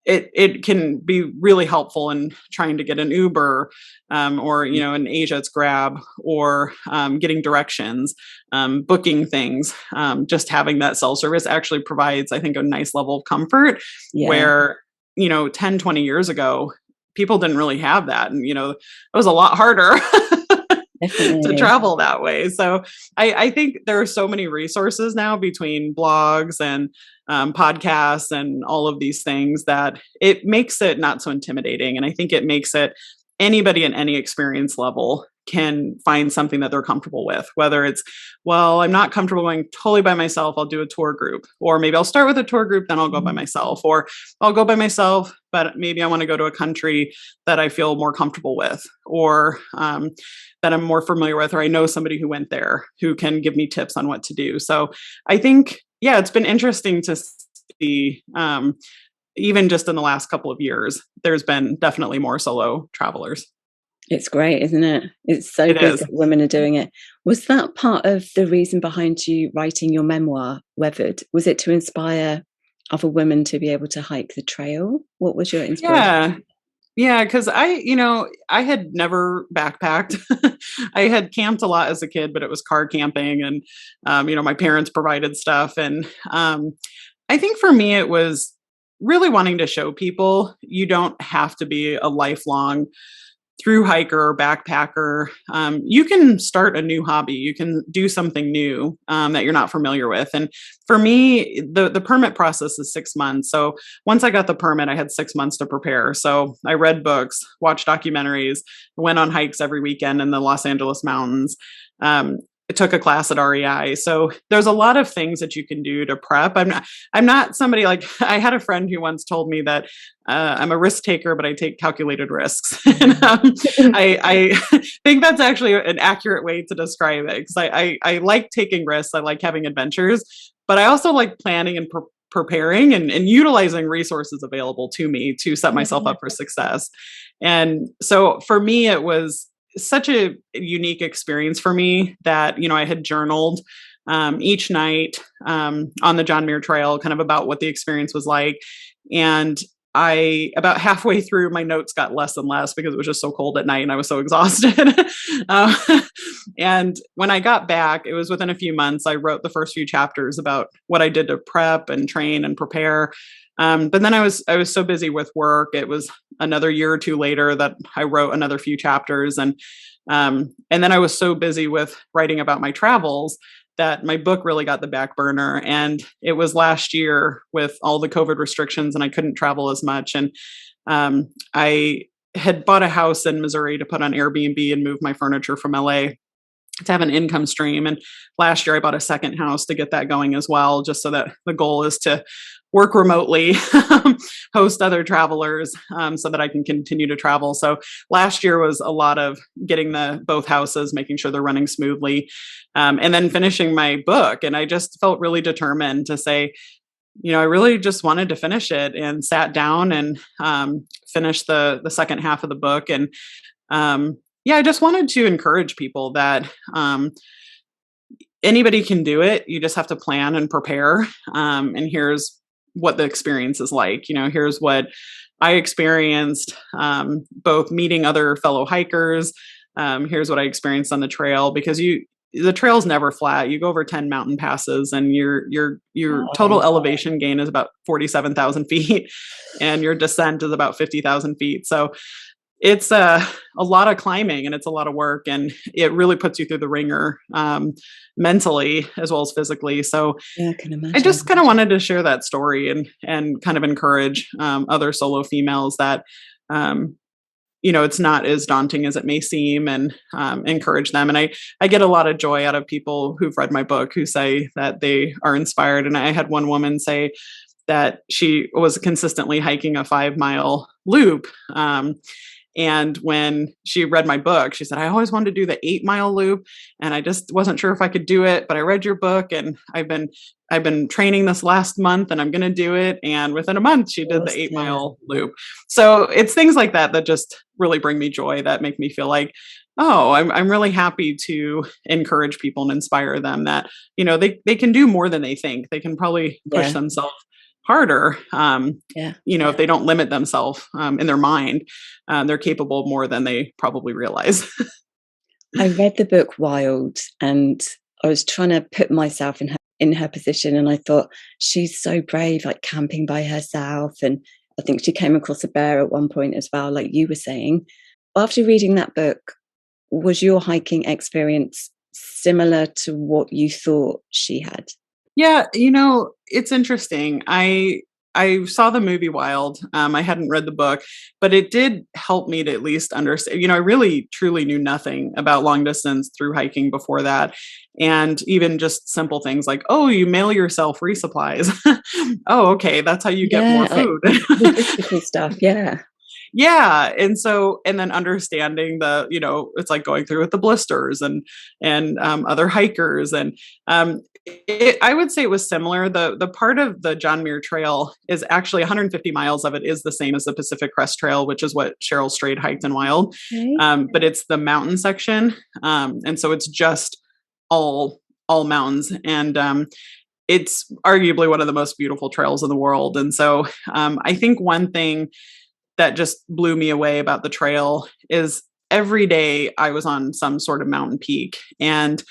it can be really helpful in trying to get an Uber, or, in Asia, it's Grab, or getting directions, booking things. Just having that cell service actually provides, I think, a nice level of comfort where, 10, 20 years ago, people didn't really have that. And, it was a lot harder to travel that way. So I think there are so many resources now between blogs and podcasts and all of these things that it makes it not so intimidating. And I think it makes it anybody in any experience level can find something that they're comfortable with, whether it's, well, I'm not comfortable going totally by myself, I'll do a tour group, or maybe I'll start with a tour group, then I'll go by myself, or I'll go by myself, but maybe I want to go to a country that I feel more comfortable with, or that I'm more familiar with, or I know somebody who went there who can give me tips on what to do. So I think, it's been interesting to see, even just in the last couple of years, there's been definitely more solo travelers. It's great, isn't it? It's so good that women are doing it. Was that part of the reason behind you writing your memoir, Weathered? Was it to inspire other women to be able to hike the trail? What was your inspiration? Yeah, because I had never backpacked. I had camped a lot as a kid, but it was car camping, and my parents provided stuff. And I think for me, it was really wanting to show people you don't have to be a lifelong through hiker or backpacker. You can start a new hobby. You can do something new that you're not familiar with. And for me, the permit process is 6 months. So once I got the permit, I had 6 months to prepare. So I read books, watched documentaries, went on hikes every weekend in the Los Angeles mountains. I took a class at REI. So there's a lot of things that you can do to prep. I'm not somebody like, I had a friend who once told me that I'm a risk taker, but I take calculated risks. And I think that's actually an accurate way to describe it, because I like taking risks. I like having adventures, but I also like planning and preparing and utilizing resources available to me to set myself up for success. And so for me, it was such a unique experience for me that, I had journaled each night on the John Muir Trail, kind of about what the experience was like. And about halfway through, my notes got less and less because it was just so cold at night and I was so exhausted. uh, and when I got back, it was within a few months, I wrote the first few chapters about what I did to prep and train and prepare. But then I was so busy with work. It was another year or two later that I wrote another few chapters. And then I was so busy with writing about my travels that my book really got the back burner. And it was last year with all the COVID restrictions and I couldn't travel as much. And I had bought a house in Missouri to put on Airbnb and move my furniture from LA to have an income stream. And last year I bought a second house to get that going as well, just so that the goal is to work remotely, host other travelers, so that I can continue to travel. So last year was a lot of getting both houses, making sure they're running smoothly, and then finishing my book. And I just felt really determined to say, I really just wanted to finish it, and sat down and finished the second half of the book. And I just wanted to encourage people that anybody can do it. You just have to plan and prepare. And here's what the experience is like. Here's what I experienced, both meeting other fellow hikers. Here's what I experienced on the trail, because the trail's never flat. You go over 10 mountain passes and your total elevation gain is about 47,000 feet and your descent is about 50,000 feet. So it's a lot of climbing and it's a lot of work, and it really puts you through the ringer, mentally as well as physically. So yeah, I can imagine. I just kind of wanted to share that story and kind of encourage other solo females that, it's not as daunting as it may seem, and encourage them. And I get a lot of joy out of people who've read my book who say that they are inspired. And I had one woman say that she was consistently hiking a 5-mile loop. And when she read my book, she said, I always wanted to do the 8-mile loop and I just wasn't sure if I could do it, but I read your book and I've been training this last month and I'm going to do it. And within a month, she did the 8-mile loop. So it's things like that that just really bring me joy, that make me feel like, oh, I'm really happy to encourage people and inspire them that, they can do more than they think. They can probably push themselves harder. If they don't limit themselves in their mind, they're capable of more than they probably realize. I read the book Wild and I was trying to put myself in her position, and I thought, she's so brave, like camping by herself. And I think she came across a bear at one point as well, like you were saying. After reading that book, was your hiking experience similar to what you thought she had? Yeah, it's interesting. I saw the movie Wild. I hadn't read the book, but it did help me to at least understand. I really truly knew nothing about long distance through hiking before that. And even just simple things like, oh, you mail yourself resupplies. Oh, okay. That's how you get more food. Logistical stuff. Yeah. Yeah. And then understanding it's like going through with the blisters and other hikers. And I would say it was similar. The part of the John Muir Trail is actually 150 miles of it is the same as the Pacific Crest Trail, which is what Cheryl Strayed hiked in Wild. Okay. But it's the mountain section. And so it's just all mountains. And it's arguably one of the most beautiful trails in the world. And so I think one thing that just blew me away about the trail is every day I was on some sort of mountain peak, and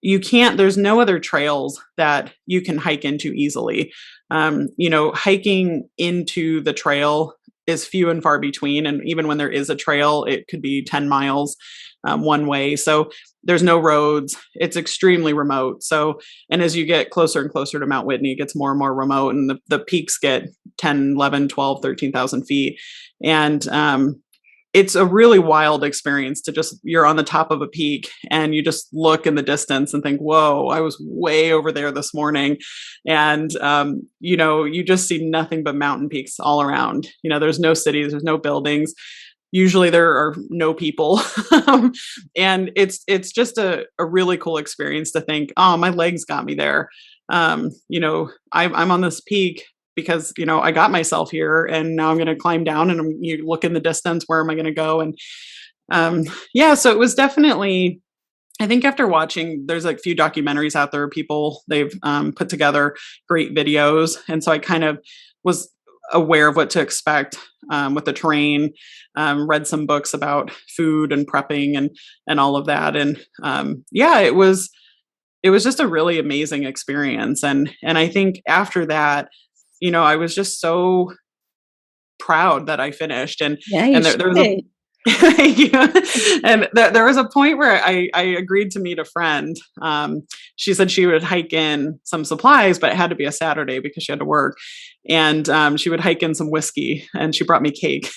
there's no other trails that you can hike into easily. Hiking into the trail is few and far between. And even when there is a trail, it could be 10 miles one way. So there's no roads. It's extremely remote. So, and as you get closer and closer to Mount Whitney, it gets more and more remote, and the peaks get 10, 11, 12, 13,000 feet. And it's a really wild experience to you're on the top of a peak and you just look in the distance and think, whoa, I was way over there this morning. And, you just see nothing but mountain peaks all around. There's no cities, there's no buildings. Usually there are no people. And it's just a really cool experience to think, oh, my legs got me there. I'm on this peak because, I got myself here, and now I'm going to climb down, and you look in the distance, where am I going to go? And so it was definitely I think after watching, there's a few documentaries out there, they've put together great videos. And so I kind of was aware of what to expect with the terrain, read some books about food and prepping and all of that. And yeah, it was just a really amazing experience. And I think after that, I was just so proud that I finished. And there was and there was a point where I agreed to meet a friend. She said she would hike in some supplies, but it had to be a Saturday because she had to work. And she would hike in some whiskey, and she brought me cake.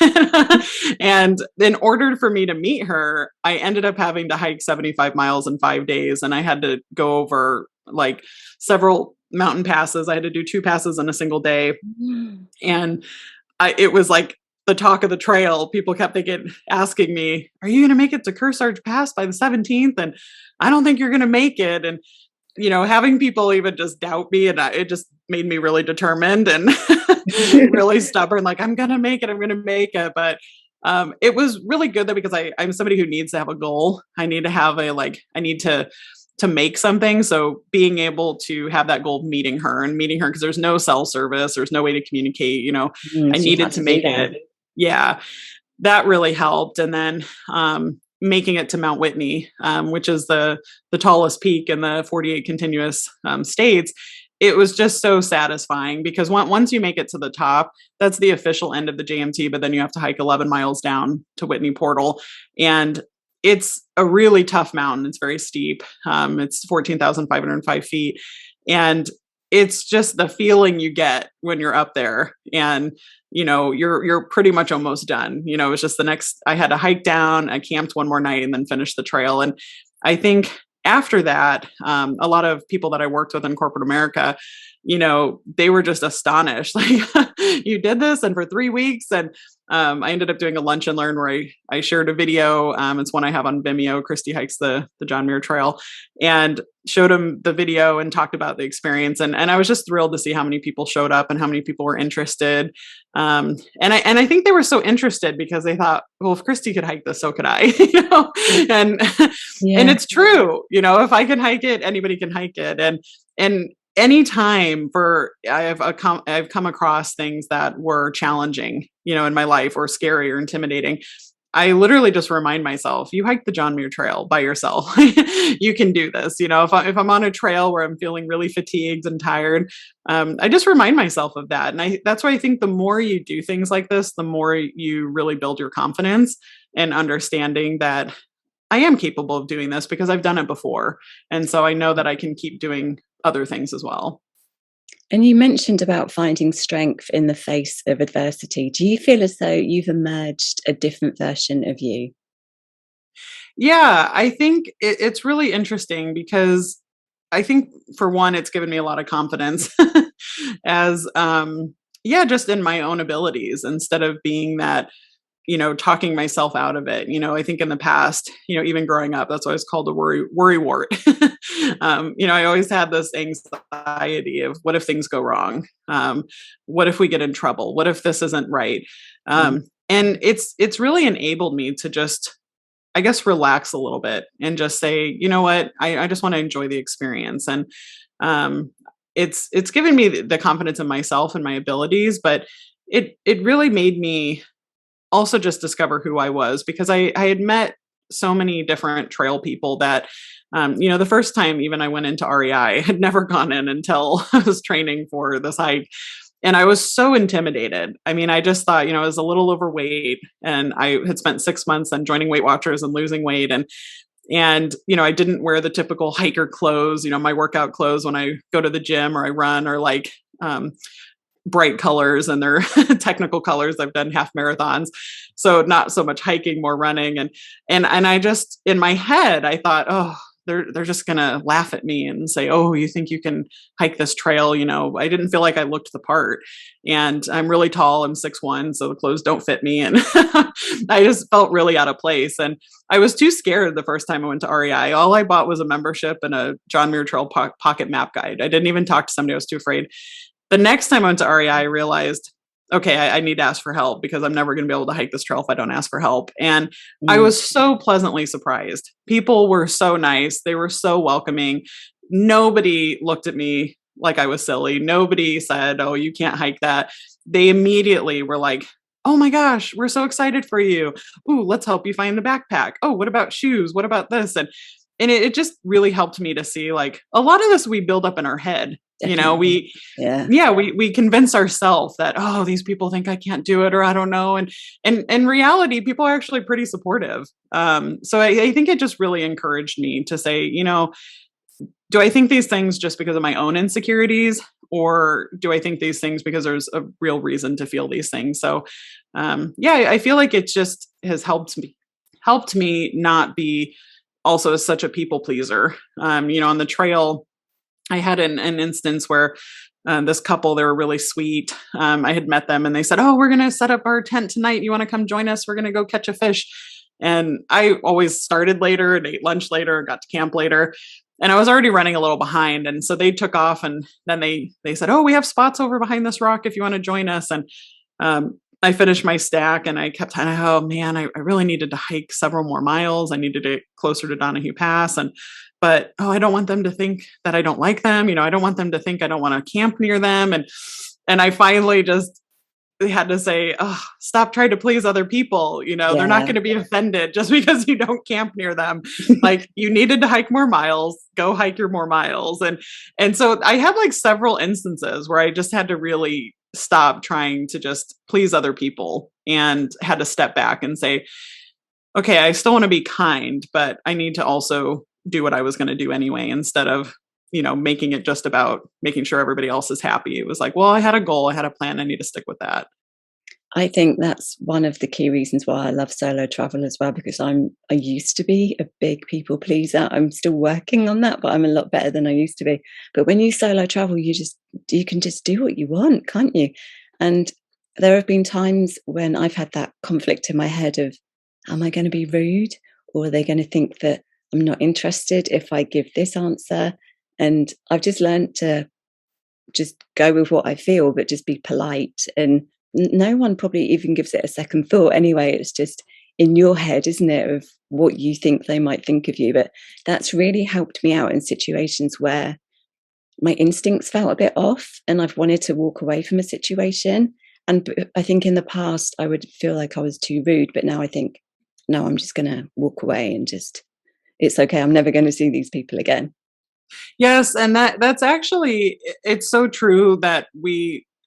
And in order for me to meet her, I ended up having to hike 75 miles in 5 days. And I had to go over like several mountain passes. I had to do 2 passes in a single day. And it was like the talk of the trail. People kept asking me, are you going to make it to Kearsarge Pass by the 17th? And I don't think you're going to make it. And, having people even just doubt me, and it just made me really determined and really stubborn. Like, I'm going to make it. But it was really good though, because I'm somebody who needs to have a goal. I need to have I need to make something. So being able to have that goal of meeting her, because there's no cell service, there's no way to communicate, I needed to make it. Yeah, that really helped. And then making it to Mount Whitney, which is the tallest peak in the 48 continuous states, it was just so satisfying, because once you make it to the top, that's the official end of the JMT, but then you have to hike 11 miles down to Whitney Portal. And it's a really tough mountain. It's very steep. It's 14,505 feet. And it's just the feeling you get when you're up there, and you're pretty much almost done. It was just I had to hike down, I camped one more night, and then finish the trail. And I think after that, a lot of people that I worked with in corporate America, they were just astonished. Like, you did this, and for 3 weeks. And I ended up doing a lunch and learn where I shared a video. It's one I have on Vimeo. Christy hikes the John Muir Trail, and showed him the video and talked about the experience. And I was just thrilled to see how many people showed up and how many people were interested. And I think they were so interested because they thought, well, if Christy could hike this, so could I. And it's true. If I can hike it, anybody can hike it. And anytime I've come across things that were challenging, in my life, or scary or intimidating, I literally just remind myself, you hike the John Muir Trail by yourself. You can do this. If I'm on a trail where I'm feeling really fatigued and tired, I just remind myself of that. And that's why I think the more you do things like this, the more you really build your confidence and understanding that I am capable of doing this because I've done it before. And so I know that I can keep doing other things as well. And you mentioned about finding strength in the face of adversity. Do you feel as though you've emerged a different version of you? Yeah, I think it's really interesting, because I think, for one, it's given me a lot of confidence as, just in my own abilities, instead of being that, talking myself out of it. I think in the past, even growing up, that's why it's called a worry wart. I always had this anxiety of, what if things go wrong? What if we get in trouble? What if this isn't right? And it's really enabled me to just, I guess, relax a little bit and just say, you know what, I just want to enjoy the experience. And it's given me the confidence in myself and my abilities, but it really made me also just discover who I was, because I had met so many different trail people that, the first time even I went into REI, I had never gone in until I was training for this hike. And I was so intimidated. I mean, I just thought, I was a little overweight, and I had spent 6 months on joining Weight Watchers and losing weight. And I didn't wear the typical hiker clothes, my workout clothes when I go to the gym or I run, or like, bright colors, and they're technical colors. I've done half marathons, so not so much hiking, more running. And I just, in my head, I thought, oh, they're just gonna laugh at me and say, oh, you think you can hike this trail? I didn't feel like I looked the part, and I'm really tall. I'm 6'1", so the clothes don't fit me, and I just felt really out of place. And I was too scared the first time I went to REI. All I bought was a membership and a John Muir Trail pocket map guide. I didn't even talk to somebody. I was too afraid. The next time I went to REI, I realized okay, I need to ask for help because I'm never going to be able to hike this trail if I don't ask for help. And I was so pleasantly surprised. People were so nice. They were so welcoming. Nobody looked at me like I was silly. Nobody said, oh, you can't hike that. They immediately were like, oh my gosh, we're so excited for you. Ooh, let's help you find the backpack. Oh, what about shoes? What about this? And it just really helped me to see, like, a lot of this we build up in our head. Definitely. We convince ourselves that, oh, these people think I can't do it, or I don't know. And in reality, people are actually pretty supportive. So I think it just really encouraged me to say, do I think these things just because of my own insecurities, or do I think these things because there's a real reason to feel these things? So, I feel like it just has helped me not be also such a people pleaser. On the trail, I had an instance where this couple, they were really sweet. I had met them and they said, oh, we're going to set up our tent tonight. You want to come join us? We're going to go catch a fish. And I always started later and ate lunch later and got to camp later. And I was already running a little behind. And so they took off, and then they said, oh, we have spots over behind this rock if you want to join us. And I finished my stack, and I kept saying, oh man, I really needed to hike several more miles. I needed to get closer to Donahue Pass. But I don't want them to think that I don't like them. I don't want them to think I don't want to camp near them. And I finally just had to say, oh, stop trying to please other people. They're not going to be offended just because you don't camp near them. Like, you needed to hike more miles, go hike your more miles. And so I had like several instances where I just had to really stop trying to just please other people and had to step back and say, okay, I still want to be kind, but I need to also do what I was going to do anyway, instead of, making it just about making sure everybody else is happy. It was like, well, I had a goal, I had a plan, I need to stick with that. I think that's one of the key reasons why I love solo travel as well, because I used to be a big people pleaser. I'm still working on that, but I'm a lot better than I used to be. But when you solo travel, you can just do what you want, can't you? And there have been times when I've had that conflict in my head of, am I going to be rude, or are they going to think that I'm not interested if I give this answer? And I've just learned to just go with what I feel, but just be polite. And no one probably even gives it a second thought anyway. It's just in your head, isn't it, of what you think they might think of you. But that's really helped me out in situations where my instincts felt a bit off and I've wanted to walk away from a situation. And I think in the past I would feel like I was too rude, but now I think, no, I'm just going to walk away and just, it's okay. I'm never going to see these people again. Yes. And that's actually, it's so true that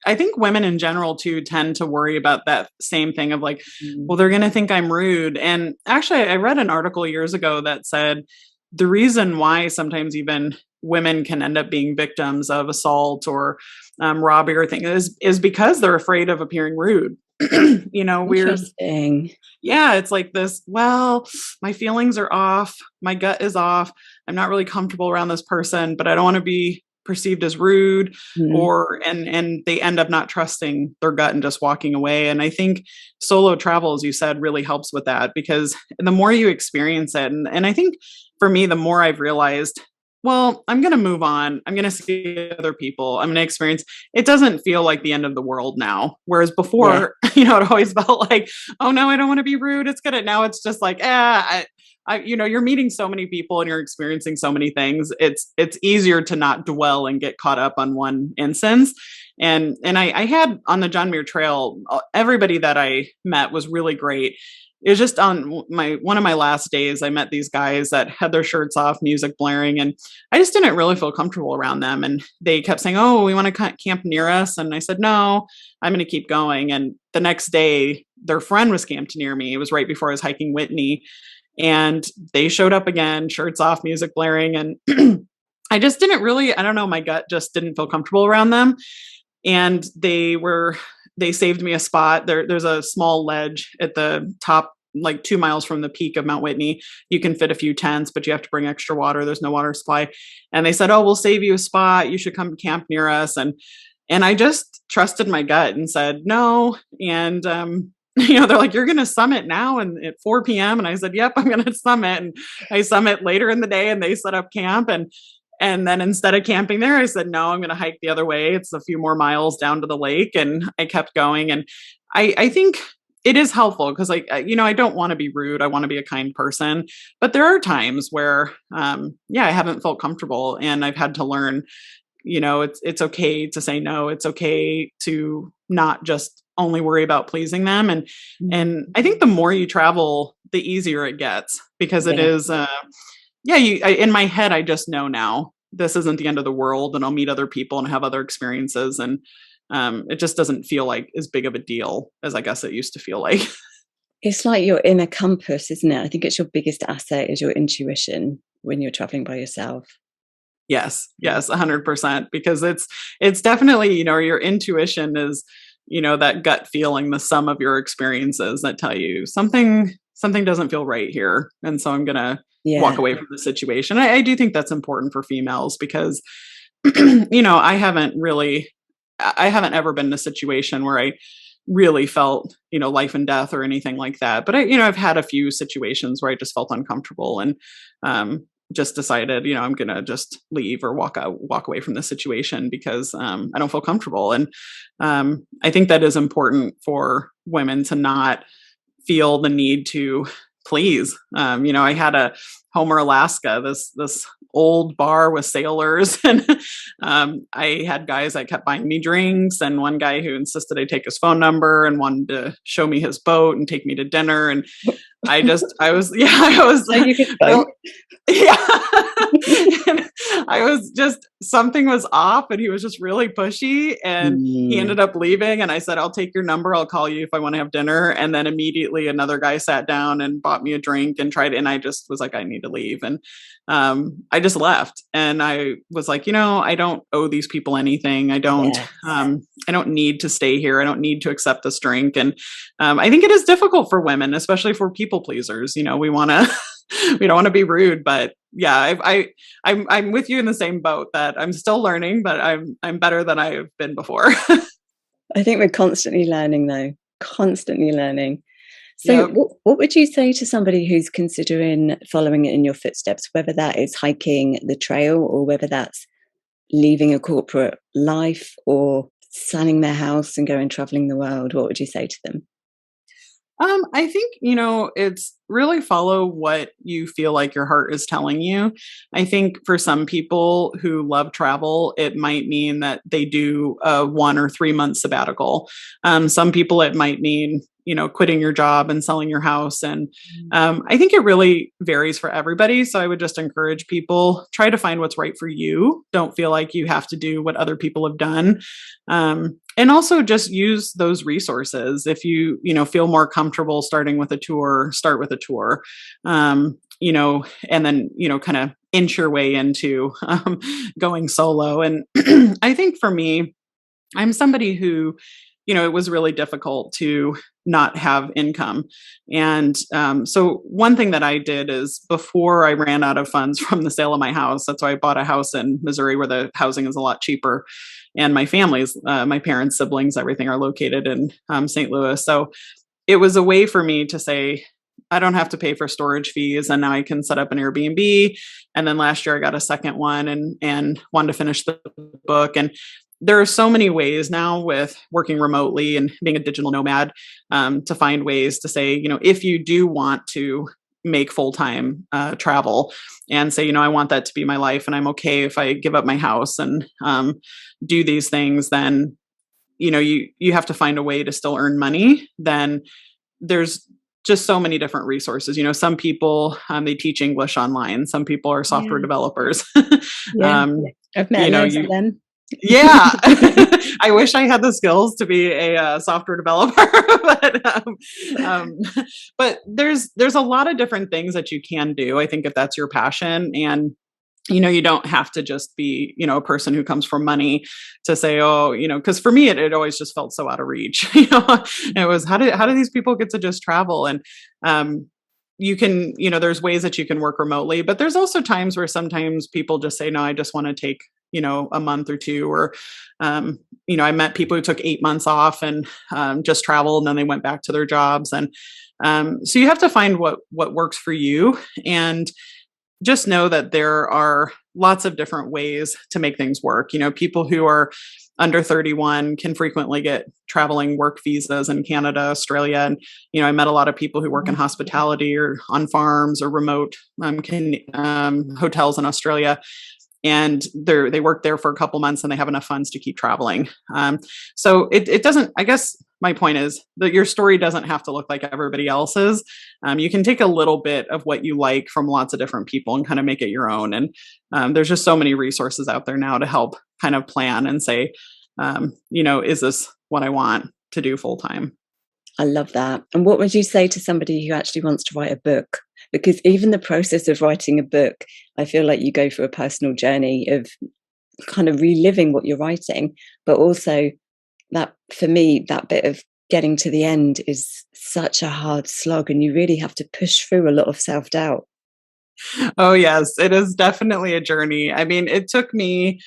I think women in general too tend to worry about that same thing of like, well, they're going to think I'm rude. And actually I read an article years ago that said the reason why sometimes even women can end up being victims of assault or robbery or things is because they're afraid of appearing rude. It's like this, well, my feelings are off, my gut is off, I'm not really comfortable around this person, but I don't want to be perceived as rude, and they end up not trusting their gut and just walking away. And I think solo travel, as you said, really helps with that, because the more you experience it, and I think for me, the more I've realized, well, I'm going to move on. I'm going to see other people. I'm going to experience. It doesn't feel like the end of the world now. Whereas before, it always felt like, oh no, I don't want to be rude. It's good. Now it's just like, you're meeting so many people and you're experiencing so many things. It's easier to not dwell and get caught up on one instance. And I had on the John Muir Trail, everybody that I met was really great. It was just on one of my last days, I met these guys that had their shirts off, music blaring, and I just didn't really feel comfortable around them. And they kept saying, oh, we want to camp near us. And I said, no, I'm going to keep going. And the next day, their friend was camped near me. It was right before I was hiking Whitney. And they showed up again, shirts off, music blaring. And I just didn't really, I don't know, my gut just didn't feel comfortable around them. And they saved me a spot. There's a small ledge at the top, like 2 miles from the peak of Mount Whitney. You can fit a few tents, but you have to bring extra water. There's no water supply. And they said, oh, we'll save you a spot. You should come camp near us. And I just trusted my gut and said no. And, they're like, you're going to summit now and at 4 p.m. And I said, yep, I'm going to summit. And I summit later in the day and they set up camp. And And then instead of camping there, I said, no, I'm going to hike the other way. It's a few more miles down to the lake. And I kept going. And I think it is helpful because I don't want to be rude. I want to be a kind person, but there are times where, I haven't felt comfortable and I've had to learn, it's okay to say no. It's okay to not just only worry about pleasing them. And I think the more you travel, the easier it gets because it is, in my head, I just know now this isn't the end of the world and I'll meet other people and have other experiences. And it just doesn't feel like as big of a deal as I guess it used to feel like. It's like your inner compass, isn't it? I think it's your biggest asset is your intuition when you're traveling by yourself. Yes, 100%. Because it's definitely, your intuition is, that gut feeling, the sum of your experiences that tell you something doesn't feel right here. And so I'm going to walk away from the situation. I do think that's important for females because, I haven't ever been in a situation where I really felt, life and death or anything like that. But I've had a few situations where I just felt uncomfortable and, just decided, I'm going to just leave or walk away from the situation because, I don't feel comfortable. And, I think that is important for women to not feel the need to please. I had a Homer, Alaska, this old bar with sailors. And I had guys that kept buying me drinks and one guy who insisted I take his phone number and wanted to show me his boat and take me to dinner. And I was So you could vote. And I was just, something was off and he was just really pushy and he ended up leaving. And I said, I'll take your number. I'll call you if I want to have dinner. And then immediately another guy sat down and bought me a drink and and I just was like, I need to leave. And I just left and I was like, I don't owe these people anything. I don't need to stay here. I don't need to accept this drink. And I think it is difficult for women, especially for people pleasers. We don't want to be rude, but I'm with you in the same boat that I'm still learning, but I'm better than I've been before. I think we're constantly learning though, constantly learning. So what would you say to somebody who's considering following in your footsteps, whether that is hiking the trail or whether that's leaving a corporate life or selling their house and going traveling the world? What would you say to them? I think, it's really follow what you feel like your heart is telling you. I think for some people who love travel, it might mean that they do a 1 or 3 month sabbatical. Some people, it might mean, quitting your job and selling your house. And I think it really varies for everybody. So I would just encourage people, try to find what's right for you. Don't feel like you have to do what other people have done. And also just use those resources. If you, feel more comfortable starting with a tour, start with a tour, and then, kind of inch your way into going solo. And I think for me, I'm somebody who, it was really difficult to not have income. And so one thing that I did is before I ran out of funds from the sale of my house, that's why I bought a house in Missouri where the housing is a lot cheaper. And my family's, my parents, siblings, everything are located in St. Louis. So it was a way for me to say, I don't have to pay for storage fees. And now I can set up an Airbnb. And then last year I got a second one and wanted to finish the book. And there are so many ways now with working remotely and being a digital nomad to find ways to say, if you do want to make full-time travel and say, I want that to be my life and I'm okay if I give up my house and do these things, then, you have to find a way to still earn money. Then there's just so many different resources. Some people, they teach English online. Some people are software developers. I've met loads of them. Yeah. I wish I had the skills to be a software developer, but there's a lot of different things that you can do. I think if that's your passion and, you don't have to just be, a person who comes from money to say, cause for me, it always just felt so out of reach. It was, how do these people get to just travel? And, you can, there's ways that you can work remotely, but there's also times where sometimes people just say, no, I just want to take, a month or two, or, I met people who took 8 months off and, just traveled and then they went back to their jobs. And, so you have to find what works for you. And just know that there are lots of different ways to make things work. People who are under 31 can frequently get traveling work visas in Canada, Australia. And, I met a lot of people who work in hospitality or on farms or remote hotels in Australia. And they work there for a couple months and they have enough funds to keep traveling. So it doesn't, I guess my point is that your story doesn't have to look like everybody else's. You can take a little bit of what you like from lots of different people and kind of make it your own. And there's just so many resources out there now to help kind of plan and say, is this what I want to do full time? I love that. And what would you say to somebody who actually wants to write a book? Because even the process of writing a book, I feel like you go through a personal journey of kind of reliving what you're writing, but also that, for me, that bit of getting to the end is such a hard slog, and you really have to push through a lot of self-doubt. Oh, yes, it is definitely a journey. I mean, it took me,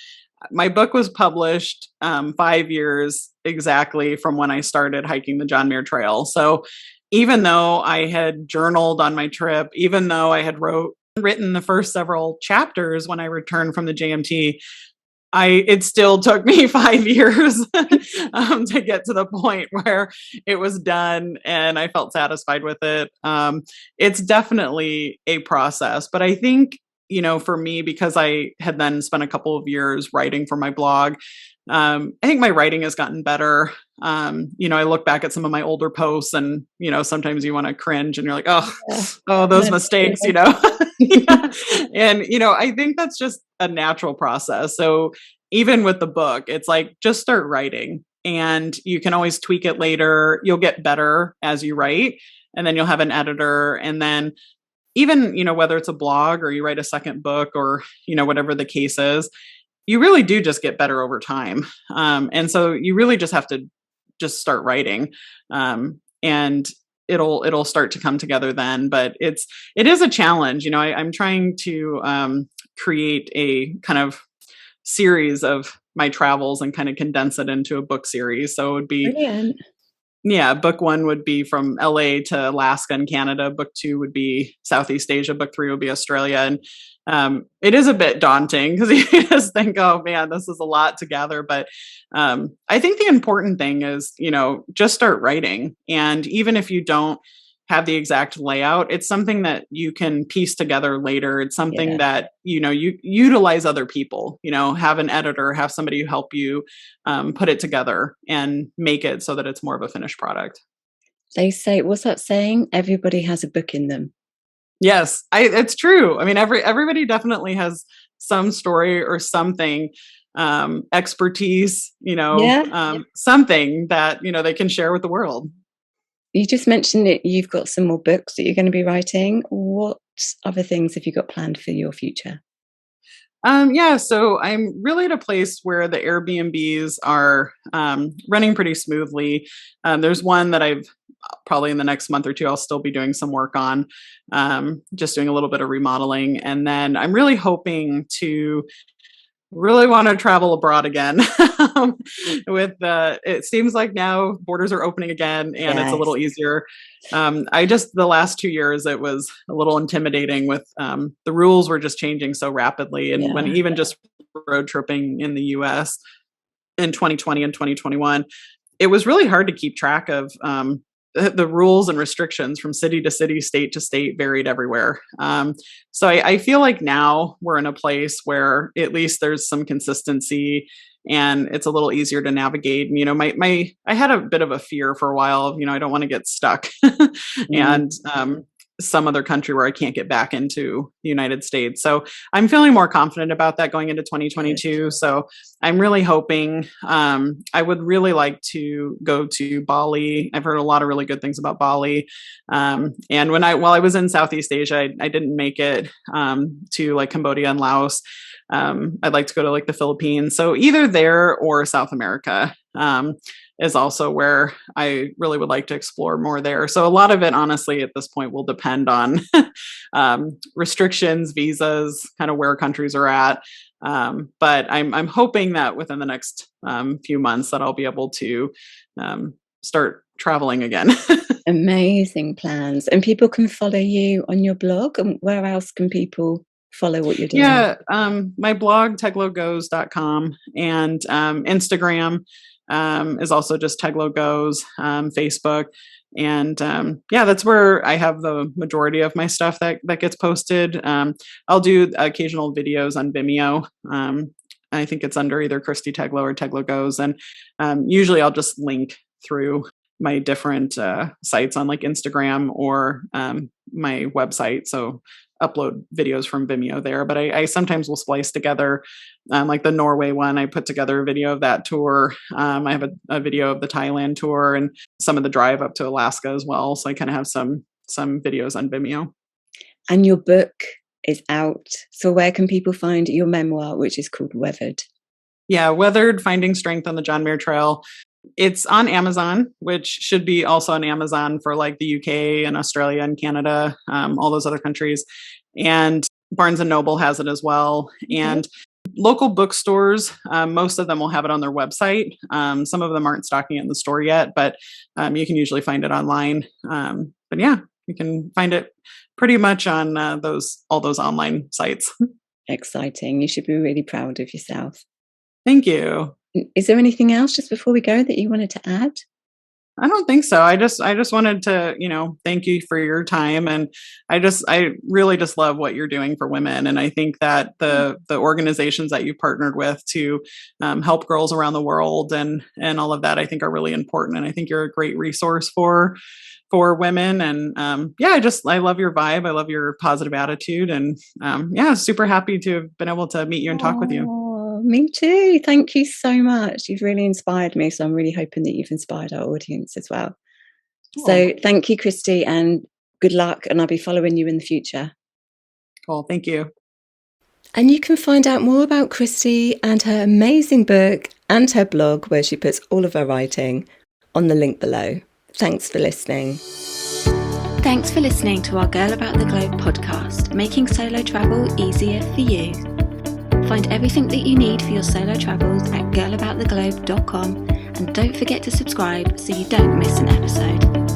my book was published 5 years exactly from when I started hiking the John Muir Trail. So even though I had journaled on my trip, even though I had written the first several chapters when I returned from the JMT, it still took me 5 years to get to the point where it was done and I felt satisfied with it. It's definitely a process, but I think, for me, because I had then spent a couple of years writing for my blog, I think my writing has gotten better. I look back at some of my older posts and, sometimes you want to cringe and you're like, those mistakes, Yeah. And, I think that's just a natural process. So even with the book, it's like, just start writing and you can always tweak it later. You'll get better as you write, and then you'll have an editor. And then even, whether it's a blog or you write a second book or, whatever the case is, you really do just get better over time. And so you really just have to just start writing. And it'll start to come together then, but it is a challenge. I'm trying to create a kind of series of my travels and kind of condense it into a book series. So it would be, brilliant. Yeah, book 1 would be from LA to Alaska and Canada. Book 2 would be Southeast Asia. Book 3 would be Australia. And it is a bit daunting because you just think, oh man, this is a lot to gather. But I think the important thing is, just start writing. And even if you don't have the exact layout, it's something that you can piece together later. It's something that, you utilize other people, have an editor, have somebody who help you put it together and make it so that it's more of a finished product. They say, what's that saying? Everybody has a book in them. Yes, it's true. I mean, everybody definitely has some story or something, expertise, something that, they can share with the world. You just mentioned that you've got some more books that you're going to be writing. What other things have you got planned for your future? So I'm really at a place where the Airbnbs are running pretty smoothly. There's one that I've probably in the next month or two, I'll still be doing some work on, just doing a little bit of remodeling. And then I'm really hoping to really want to travel abroad again. It seems like now borders are opening again and It's a little easier. The last 2 years, it was a little intimidating with the rules were just changing so rapidly. And when even just road tripping in the US in 2020 and 2021, it was really hard to keep track of the rules and restrictions from city to city, state to state, varied everywhere. So I feel like now we're in a place where at least there's some consistency and it's a little easier to navigate. And, I had a bit of a fear for a while of, I don't want to get stuck and some other country where I can't get back into the United States. So I'm feeling more confident about that going into 2022. So I'm really hoping, I would really like to go to Bali. I've heard a lot of really good things about Bali. And while I was in Southeast Asia, I didn't make it to like Cambodia and Laos. I'd like to go to like the Philippines. So either there or South America. Is also where I really would like to explore more there. So a lot of it, honestly, at this point will depend on restrictions, visas, kind of where countries are at. But I'm hoping that within the next few months that I'll be able to start traveling again. Amazing plans. And people can follow you on your blog. And where else can people follow what you're doing? Yeah, my blog, teglogoes.com, and Instagram is also just Teglo Goes, Facebook. And that's where I have the majority of my stuff that gets posted. I'll do occasional videos on Vimeo. I think it's under either Christy Teglo or Teglo Goes. And usually I'll just link through my different sites on like Instagram or my website. So upload videos from Vimeo there. But I sometimes will splice together, like the Norway one, I put together a video of that tour. I have a video of the Thailand tour and some of the drive up to Alaska as well. So I kind of have some videos on Vimeo. And your book is out. So where can people find your memoir, which is called Weathered? Yeah, Weathered, Finding Strength on the John Muir Trail. It's on Amazon, which should be also on Amazon for like the UK and Australia and Canada, all those other countries. And Barnes & Noble has it as well. And local bookstores, most of them will have it on their website. Some of them aren't stocking it in the store yet, but you can usually find it online. But yeah, you can find it pretty much on all those online sites. Exciting. You should be really proud of yourself. Thank you. Is there anything else just before we go that you wanted to add? I don't think so. I just wanted to, thank you for your time. And I really just love what you're doing for women. And I think that the organizations that you've partnered with to help girls around the world and all of that, I think are really important. And I think you're a great resource for women. And I love your vibe. I love your positive attitude. And super happy to have been able to meet you and talk with you. Me too. Thank you so much. You've really inspired me. So I'm really hoping that you've inspired our audience as well. So thank you, Christy, and good luck. And I'll be following you in the future. Cool. Thank you. And you can find out more about Christy and her amazing book and her blog, where she puts all of her writing, on the link below. Thanks for listening. Thanks for listening to our Girl About the Globe podcast, making solo travel easier for you. Find everything that you need for your solo travels at girlabouttheglobe.com, and don't forget to subscribe so you don't miss an episode.